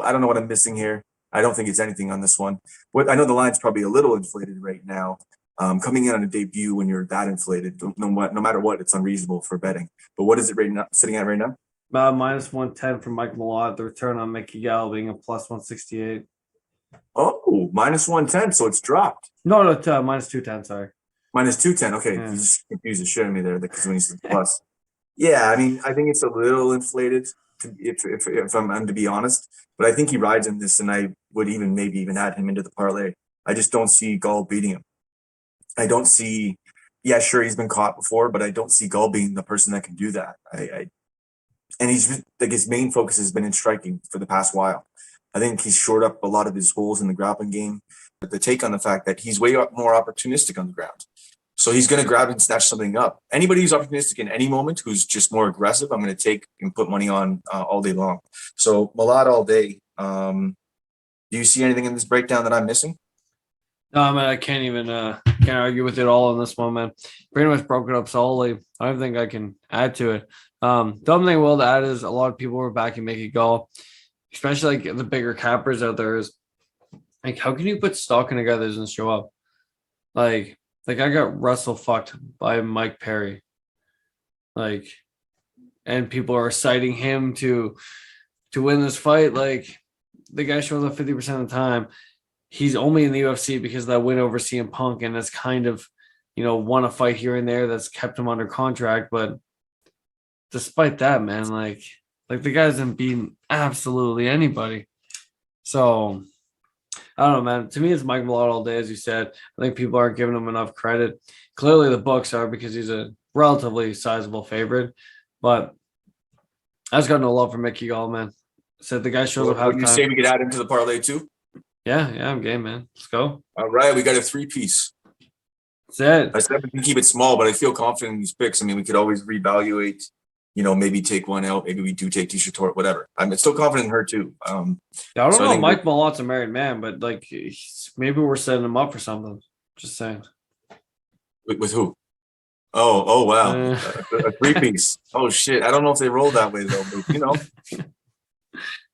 I don't know what I'm missing here. I don't think it's anything on this one. I know the line's probably a little inflated right now. Coming in on a debut when you're that inflated, no matter what, it's unreasonable for betting. But what is it right now, sitting at right now? Minus 110 from Mike Malott. The return on Mickey Gall being a plus 168. Oh, minus 110. So it's dropped. No, minus 210. Sorry. Minus 210. Okay. Yeah. You just confused the shit out of me there because when you said plus. Yeah. I mean, I think it's a little inflated if I'm to be honest, but I think he rides in this and I would maybe even add him into the parlay. I just don't see Gall beating him. I don't see, sure, he's been caught before, but I don't see Gall being the person that can do that. And he's like his main focus has been in striking for the past while. I think he's shored up a lot of his holes in the grappling game. But the take on the fact that he's way more opportunistic on the ground. So he's going to grab and snatch something up. Anybody who's opportunistic in any moment, who's just more aggressive, I'm going to take and put money on all day long. So Malott all day. Do you see anything in this breakdown that I'm missing? No, man, I can't even can't argue with it all in this one, man. Pretty much broke it up solidly. I don't think I can add to it. The only thing I will add is a lot of people were backing Mickey Gall, especially like the bigger cappers out there. Is like, how can you put stock in a guy that doesn't show up? Like I got Russell fucked by Mike Perry. Like, and people are citing him to win this fight. Like, the guy shows up 50% of the time. He's only in the UFC because of that win over CM Punk, and that's kind of, won a fight here and there that's kept him under contract. But despite that, man, like the guy hasn't beaten absolutely anybody. So I don't know, man. To me, it's Mike Malott all day, as you said. I think people aren't giving him enough credit. Clearly, the books are because he's a relatively sizable favorite. But I just got no love for Mickey Gall, man. Said the guy shows up half time. Would you say we could add him to the parlay too? Yeah, I'm game, man. Let's go. All right, we got a 3-piece. That's it. I said we can keep it small, but I feel confident in these picks. I mean, we could always reevaluate, maybe take one out. Maybe we do take Tisha Tort, whatever. I'm still confident in her too. I don't know. Mike Malott's a married man, but like maybe we're setting him up for something. Just saying. With who? Oh, wow. A 3-piece. Oh, shit. I don't know if they roll that way, though, but,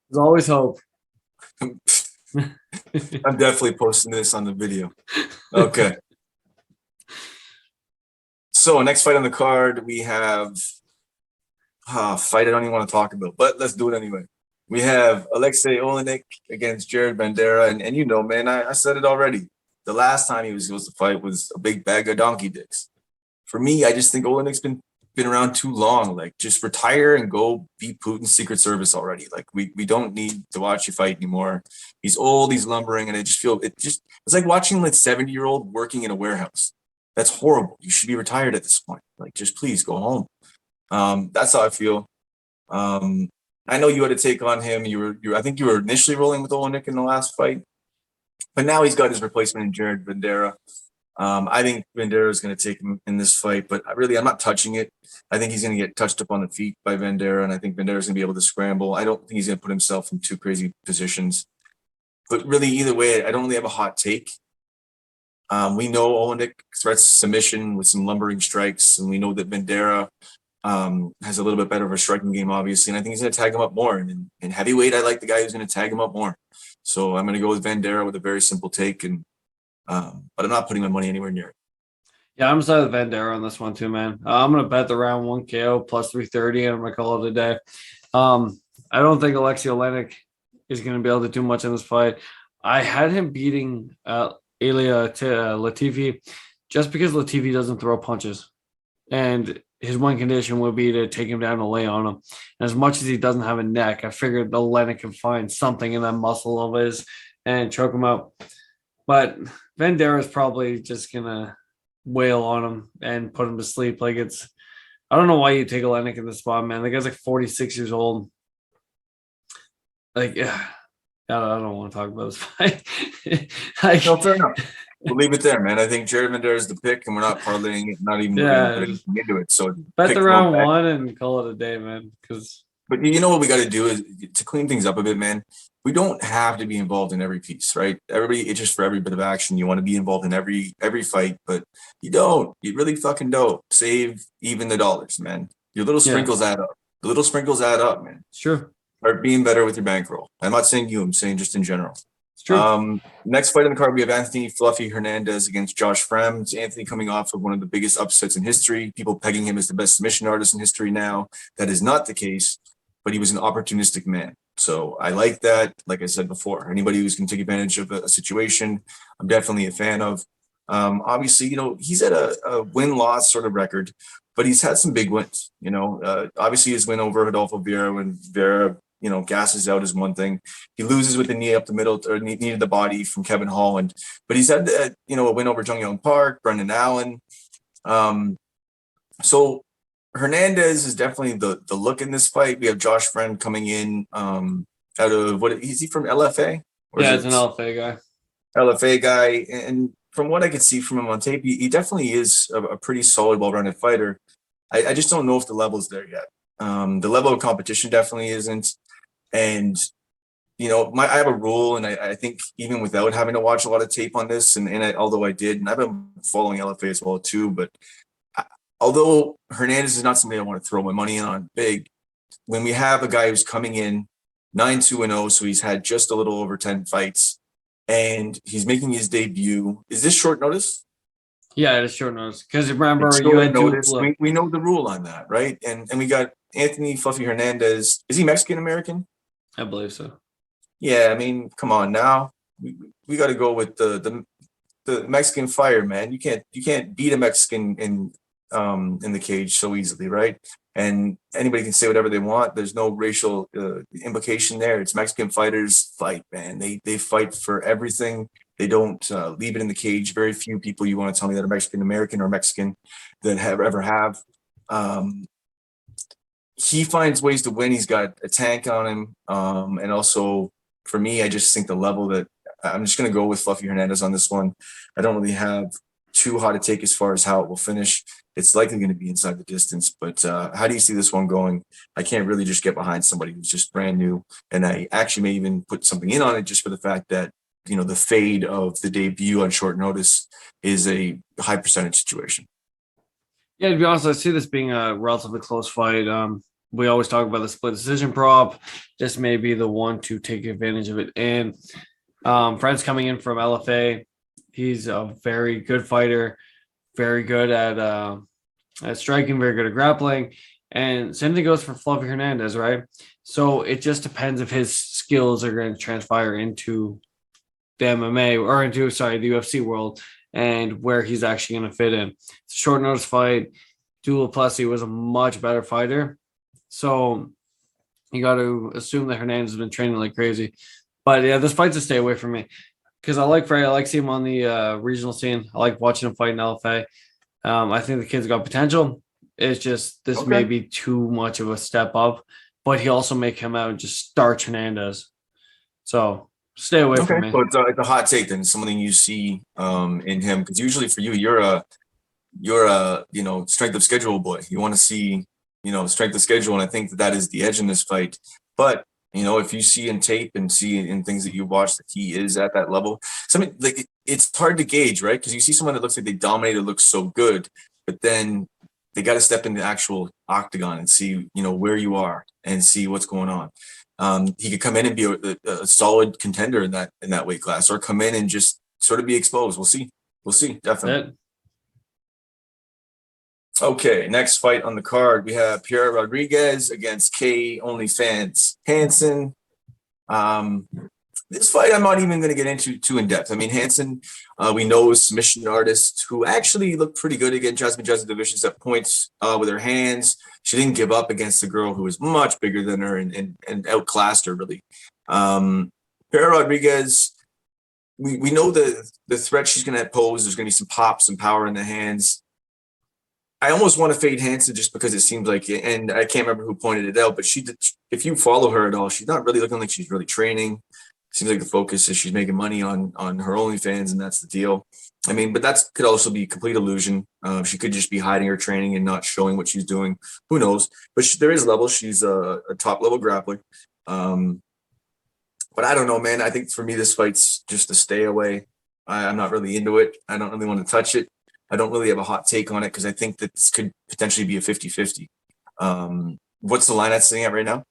There's always hope. I'm definitely posting this on the video. Okay. So next fight on the card, we have fight I don't even want to talk about, but let's do it anyway. We have Alexei Olenek against Jared Bandera, and man, I said it already. The last time he was supposed to fight was a big bag of donkey dicks. For me, I just think Olenek's been around too long. Like, just retire and go beat Putin's Secret Service already. Like, we don't need to watch you fight anymore. He's old, he's lumbering, and I just feel it's like watching like 70-year-old working in a warehouse. That's horrible. You should be retired at this point. Like, just please go home. That's how I feel. I know you had a take on him. I think you were initially rolling with Olenek in the last fight, but now he's got his replacement in Jared Bandera. I think Bandera is going to take him in this fight, but I'm not touching it. I think he's going to get touched up on the feet by Bandera, and I think Bandera is going to be able to scramble. I don't think he's going to put himself in too crazy positions. But really, either way, I don't really have a hot take. We know Olenek threats submission with some lumbering strikes, and we know that Bandera has a little bit better of a striking game, obviously, and I think he's going to tag him up more. And in heavyweight, I like the guy who's going to tag him up more. So I'm going to go with Bandera with a very simple take, but I'm not putting my money anywhere near it. Yeah, I'm excited with Bandera on this one too, man. I'm going to bet the round 1 KO plus 330, and I'm going to call it a day. I don't think Alexei Olenek is going to be able to do much in this fight. I had him beating Ilia to Latifi just because Latifi doesn't throw punches. And his one condition would be to take him down and lay on him. And as much as he doesn't have a neck, I figured Olenek can find something in that muscle of his and choke him out. But Bandera is probably just going to wail on him and put him to sleep. Like, it's I don't know why you take Olenek in this spot, man. The guy's like 46 years old. Like, yeah, I don't want to talk about this fight. Like, No, fair enough. We'll leave it there, man. I think Jared Vendera is the pick, and we're not parlaying it, not even looking to put anything into it. So bet pick the the round back. one and call it a day, man. Because But you know what we got to do is to clean things up a bit, man. We don't have to be involved in every piece, right? Everybody itches for every bit of action. You want to be involved in every fight, but you don't. You really fucking don't. Save even the dollars, man. Your little sprinkles add up. The little sprinkles add up, man. Sure. Start being better with your bankroll. I'm not saying you. I'm saying just in general. It's true. Next fight on the card, we have Anthony Fluffy Hernandez against Josh Frem. It's Anthony coming off of one of the biggest upsets in history. People pegging him as the best submission artist in history now. That is not the case, but he was an opportunistic man. So I like that. Like I said before, anybody who's going to take advantage of a situation, I'm definitely a fan of. Obviously, you know, he's at a win-loss sort of record, but he's had some big wins. You know, obviously his win over Adolfo Vera when Vera, you know, gasses out is one thing. He loses with the knee up the middle or knee to the body from Kevin Holland, but he's had, you know, a win over Jung Young Park, Brendan Allen. So Hernandez is definitely the look in this fight. We have Josh Friend coming in out of what is he from LFA? Yeah, it's an LFA guy. LFA guy, and from what I could see from him on tape, he definitely is a pretty solid, well-rounded fighter. I just don't know if the level's there yet. The level of competition definitely isn't. And, you know, I have a rule, and I think even without having to watch a lot of tape on this, although I did, and I've been following LFA as well too, but although Hernandez is not somebody I want to throw my money in on big, when we have a guy who's coming in 9-2-0, so he's had just a little over 10 fights, and he's making his debut. Is this short notice? Yeah, it is short notice. Because remember, It's you short had notice. two. We know the rule on that, right? And we got Anthony Fluffy Hernandez. Is he Mexican American? I believe so. Yeah, I mean, come on now. We got to go with the Mexican fire, man. You can't beat a Mexican in the cage so easily, right? And anybody can say whatever they want. There's no racial implication there. It's Mexican fighters fight, man. They fight for everything. They don't leave it in the cage. Very few people you want to tell me that are Mexican American or Mexican that ever have. He finds ways to win. He's got a tank on him. And also, for me, I just think the level that I'm just going to go with Fluffy Hernandez on this one. I don't really have too hot a take as far as how it will finish. It's likely going to be inside the distance. But how do you see this one going? I can't really just get behind somebody who's just brand new. And I actually may even put something in on it just for the fact that, you know, the fade of the debut on short notice is a high percentage situation. Yeah, to be honest, I see this being a relatively close fight. We always talk about the split decision prop. This may be the one to take advantage of it. And Fred's coming in from LFA. He's a very good fighter, very good at striking, very good at grappling. And same thing goes for Fluffy Hernandez, right? So it just depends if his skills are going to transpire into the MMA or into, the UFC world and where he's actually going to fit in. It's a short notice fight. Dula Plessis was a much better fighter. So you got to assume that Hernandez has been training like crazy. But yeah, this fight's a stay away from me because I like Frey. I like seeing him on the regional scene. I like watching him fight in LFA. I think the kid's got potential. It's just this may be too much of a step up, but he also may come out and just starch Hernandez. So stay away from me. So it's a hot take then, something you see in him, because usually for you, you're a you know, strength of schedule boy. You want to see, you know, strength of schedule, and I think that is the edge in this fight. But you know, if you see in tape and see in things that you watch that he is at that level, something like it's hard to gauge, right? Because you see someone that looks like they dominated, looks so good, but then they got to step in the actual octagon and see, you know, where you are and see what's going on. He could come in and be a solid contender in that weight class, or come in and just sort of be exposed. We'll see. Definitely. Okay, next fight on the card, we have Pierre Rodriguez against K OnlyFans Hansen. This fight I'm not even going to get into too in depth. I mean, Hansen, we know, is a submission artist who actually looked pretty good against Jasmine Divisions at points with her hands. She didn't give up against a girl who was much bigger than her and outclassed her, really. Pierre Rodriguez, we know the threat she's going to pose. There's going to be some pop, some power in the hands. I almost want to fade Hansen just because it seems like, and I can't remember who pointed it out, but if you follow her at all, she's not really looking like she's really training. Seems like the focus is she's making money on her OnlyFans, and that's the deal. I mean, but that could also be complete illusion. She could just be hiding her training and not showing what she's doing. Who knows? But there is levels. She's a top level grappler. But I don't know, man. I think for me, this fight's just a stay away. I'm not really into it. I don't really want to touch it. I don't really have a hot take on it because I think that this could potentially be a 50-50. What's the line that's sitting at right now?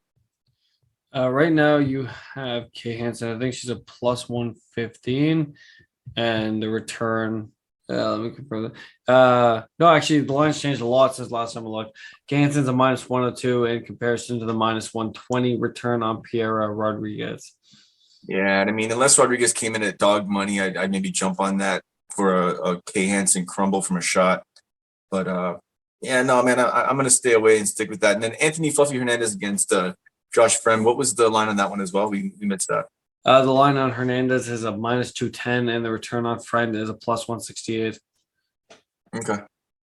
Right now you have Kay Hansen. I think she's a plus 115, and the return. Let me confirm that. No, actually, the line's changed a lot since last time I looked. Kay Hansen's a minus 102 in comparison to the minus 120 return on Piera Rodriguez. Yeah, and I mean, unless Rodriguez came in at dog money, I'd maybe jump on that for a Kay Hansen crumble from a shot. But yeah, no, man, I'm gonna stay away and stick with that. And then Anthony Fluffy Hernandez against Josh Friend. What was the line on that one as well? We missed that. The line on Hernandez is a minus 210, and the return on Friend is a plus 168. Okay,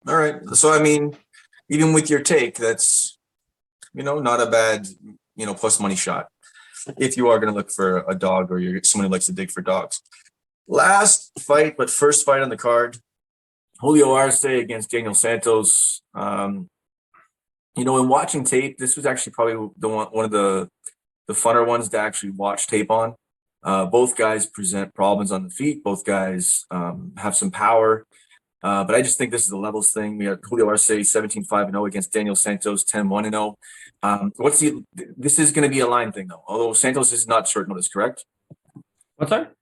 all right. So I mean, even with your take, that's not a bad plus money shot if you are going to look for a dog or you're someone who likes to dig for dogs. Last fight, but first fight on the card, Julio Arce against Daniel Santos. In watching tape, this was actually probably one of the funner ones to actually watch tape on. Both guys present problems on the feet. Both guys have some power. But I just think this is a levels thing. We have Julio Arce 17-5-0 against Daniel Santos 10-1-0. This is going to be a line thing, though. Although Santos is not short notice, correct? What's that?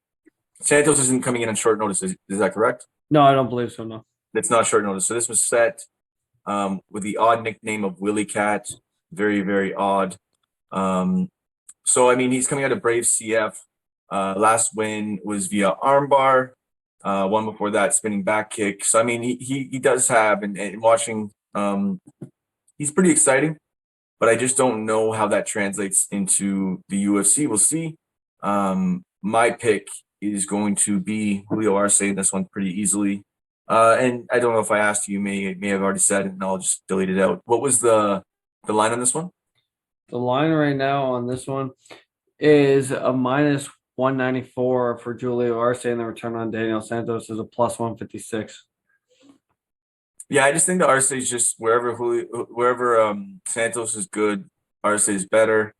Santos isn't coming in on short notice. Is that correct? No, I don't believe so, no. It's not short notice. So this was set with the odd nickname of Willie Cat. Very, very odd. So, I mean, he's coming out of Brave CF. Last win was via armbar. One before that, spinning back kick. So, I mean, he does have, and watching, he's pretty exciting. But I just don't know how that translates into the UFC. We'll see. My pick is going to be Julio Arce in this one pretty easily. And I don't know if I asked you, may have already said it, and I'll just delete it out. What was the line on this one? The line right now on this one is a minus 194 for Julio Arce, and the return on Daniel Santos is a plus 156. Yeah, I just think the Arce is just wherever Santos is good, Arce is better.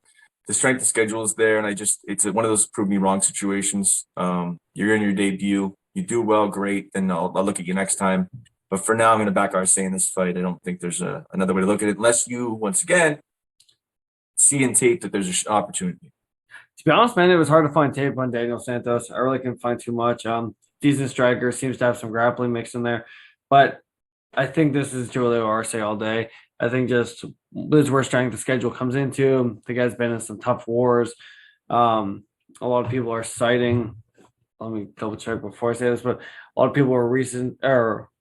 The strength of schedule is there, and it's one of those prove me wrong situations. You're in your debut, you do well, great, then I'll look at you next time. But for now, I'm going to back Arce in this fight. I don't think there's another way to look at it, unless you, once again, see in tape that there's an opportunity. To be honest, man, it was hard to find tape on Daniel Santos. I really couldn't find too much. Decent striker, seems to have some grappling mixed in there. But I think this is Julio Arce all day. I think just this is where strength of schedule comes into. The guy's been in some tough wars. A lot of people are citing, let me double check before I say this, but a lot of people are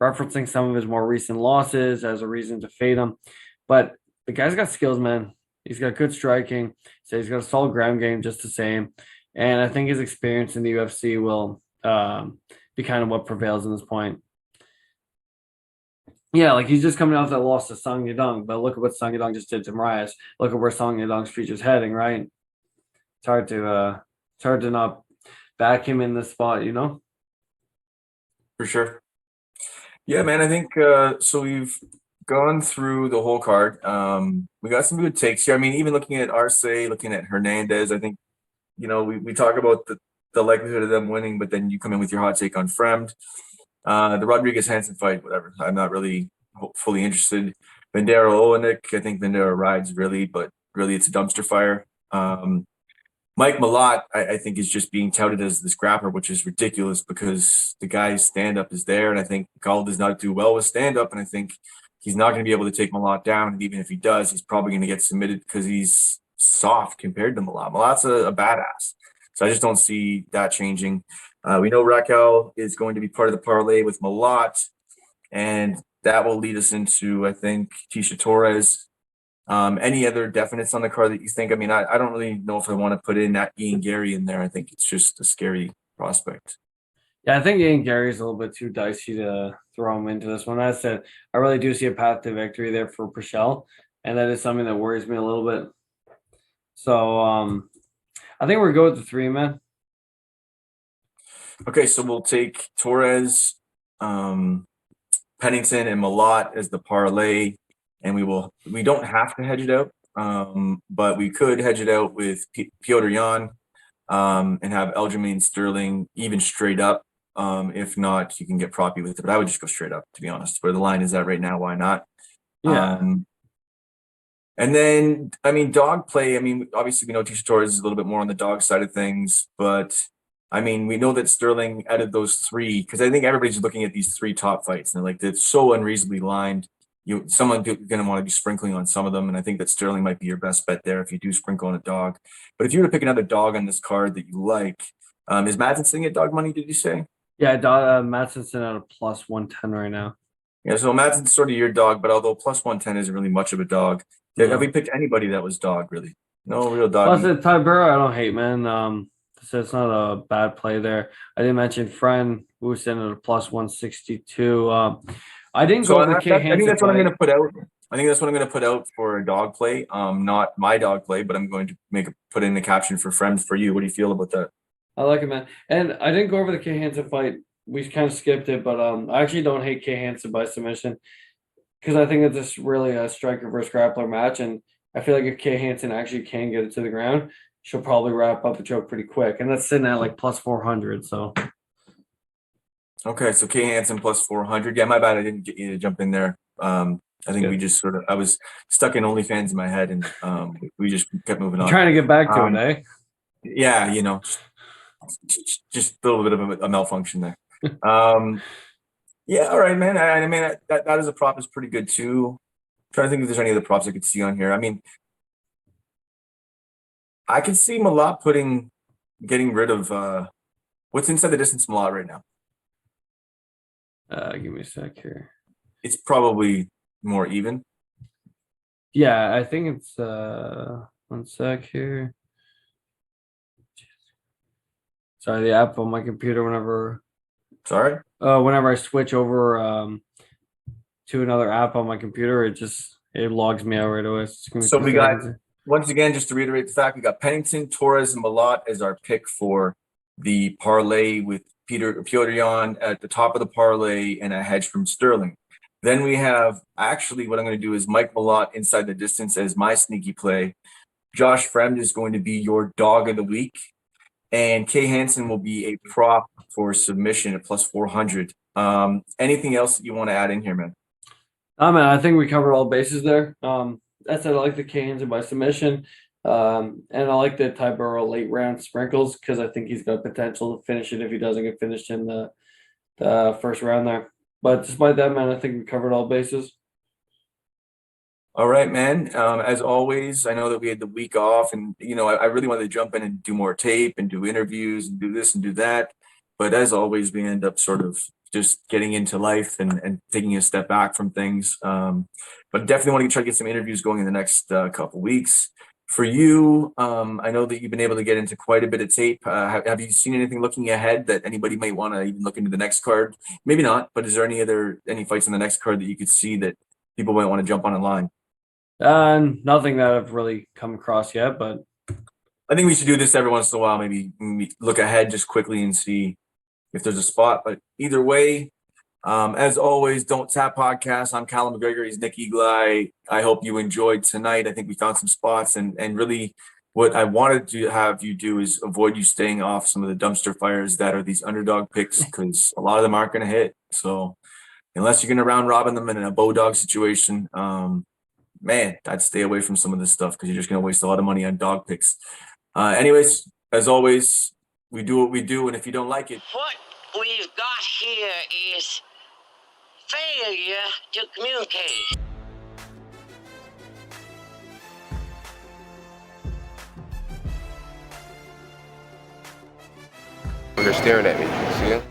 referencing some of his more recent losses as a reason to fade him. But the guy's got skills, man. He's got good striking. So he's got a solid ground game just the same. And I think his experience in the UFC will be kind of what prevails in this point. Yeah, like he's just coming off that loss to Song Yadong, but look at what Song Yadong just did to Marias. Look at where Song Yadong's future's heading, right? It's hard to not back him in this spot, For sure. Yeah, man, I think so we've gone through the whole card. We got some good takes here. I mean, even looking at Arce, looking at Hernandez, I think, we talk about the likelihood of them winning, but then you come in with your hot take on Fremd. The Rodriguez Hansen fight, whatever. I'm not really fully interested. Bandera Olenek, I think Bandera rides really, but really it's a dumpster fire. Mike Malott, I think, is just being touted as this grappler, which is ridiculous because the guy's stand-up is there, and I think Gall does not do well with stand-up, and I think he's not going to be able to take Malott down, and even if he does, he's probably going to get submitted because he's soft compared to Malott. Malott's a badass, so I just don't see that changing. We know Raquel is going to be part of the parlay with Malott, and that will lead us into, I think, Tisha Torres. Any other definites on the card that you think? I mean, I don't really know if I want to put in that Ian Gary in there. I think it's just a scary prospect. Yeah, I think Ian Gary's a little bit too dicey to throw him into this one. As I said, I really do see a path to victory there for Purcell, and that is something that worries me a little bit. So I think we're good with the three, man. Okay, so we'll take Torres, Pennington, and Malott as the parlay, and we don't have to hedge it out, but we could hedge it out with Piotr Yan, and have Aljamain Sterling even straight up. If not, you can get proppy with it, but I would just go straight up, to be honest. Where the line is at right now, why not? Yeah. And then, I mean, dog play. I mean, obviously, we know Tisha Torres is a little bit more on the dog side of things, but I mean, we know that Sterling out of those three, because I think everybody's looking at these three top fights and like it's so unreasonably lined. Someone going to want to be sprinkling on some of them, and I think that Sterling might be your best bet there if you do sprinkle on a dog. But if you were to pick another dog on this card that you like, is Madsen sitting at dog money? Did you say? Yeah, Matson's at a plus 110 right now. Yeah, so Madsen's sort of your dog, but although plus 110 isn't really much of a dog, have we picked anybody that was dog really? No real dog. Plus, the Ty Burrow, I don't hate, man. So it's not a bad play there. I didn't mention Friend, who was sitting at a plus 162. I didn't go with the K Hansen. I think that's what I'm going to put out. I think that's what I'm going to put out for a dog play. Not my dog play, but I'm going to put in the caption for Friend for you. What do you feel about that? I like it, man. And I didn't go over the K Hansen fight. We kind of skipped it, but I actually don't hate K Hansen by submission because I think it's just really a striker versus grappler match, and I feel like if Kay Hansen actually can get it to the ground, she'll probably wrap up the choke pretty quick, and that's sitting at like plus 400. So, okay, so Kay Hansen plus 400. Yeah, my bad. I didn't get you to jump in there. I think we just I was stuck in OnlyFans in my head, and we just kept moving on. Trying to get back to it, eh? Yeah, just a little bit of a malfunction there. Yeah, all right, man. I mean, that as a prop is pretty good too. I'm trying to think if there's any other props I could see on here. I mean, I could see Malott getting rid of what's inside the distance Malott right now. Give me a sec here. It's probably more even. Yeah, I think it's 1 sec here. Sorry, the app on my computer whenever I switch over to another app on my computer, it logs me out right away. So we got, once again, just to reiterate the fact, we got Pennington, Torres, and Malott as our pick for the parlay with Piotr Yan at the top of the parlay and a hedge from Sterling. Then we have, actually, what I'm going to do is Mike Malott inside the distance as my sneaky play. Josh Fremd is going to be your dog of the week. And Kay Hansen will be a prop for submission at plus 400. Anything else that you want to add in here, man? Man, I think we covered all bases there. That said, I like the Kay Hansen by submission. And I like the Ty Burrow late round sprinkles because I think he's got potential to finish it if he doesn't get finished in the first round there. But despite that, man, I think we covered all bases. All right, man. As always, I know that we had the week off, and I really wanted to jump in and do more tape and do interviews and do this and do that. But as always, we end up sort of just getting into life and taking a step back from things. But definitely want to try to get some interviews going in the next couple weeks. For you, I know that you've been able to get into quite a bit of tape. Have you seen anything looking ahead that anybody might want to even look into the next card? Maybe not, but is there any fights on the next card that you could see that people might want to jump on in line? Nothing that I've really come across yet, but I think we should do this every once in a while. Maybe look ahead just quickly and see if there's a spot. But either way, as always, Donttap podcast. I'm Callum McGregor. He's Nick Eagle-Eye. I hope you enjoyed tonight. I think we found some spots, and really what I wanted to have you do is avoid you staying off some of the dumpster fires that are these underdog picks, because a lot of them aren't going to hit. So unless you're going to round robin them in a bow dog situation, man, I'd stay away from some of this stuff because you're just going to waste a lot of money on dog picks. Anyways, as always, we do what we do, and if you don't like it, What we've got here is failure to communicate. They're staring at me. See them?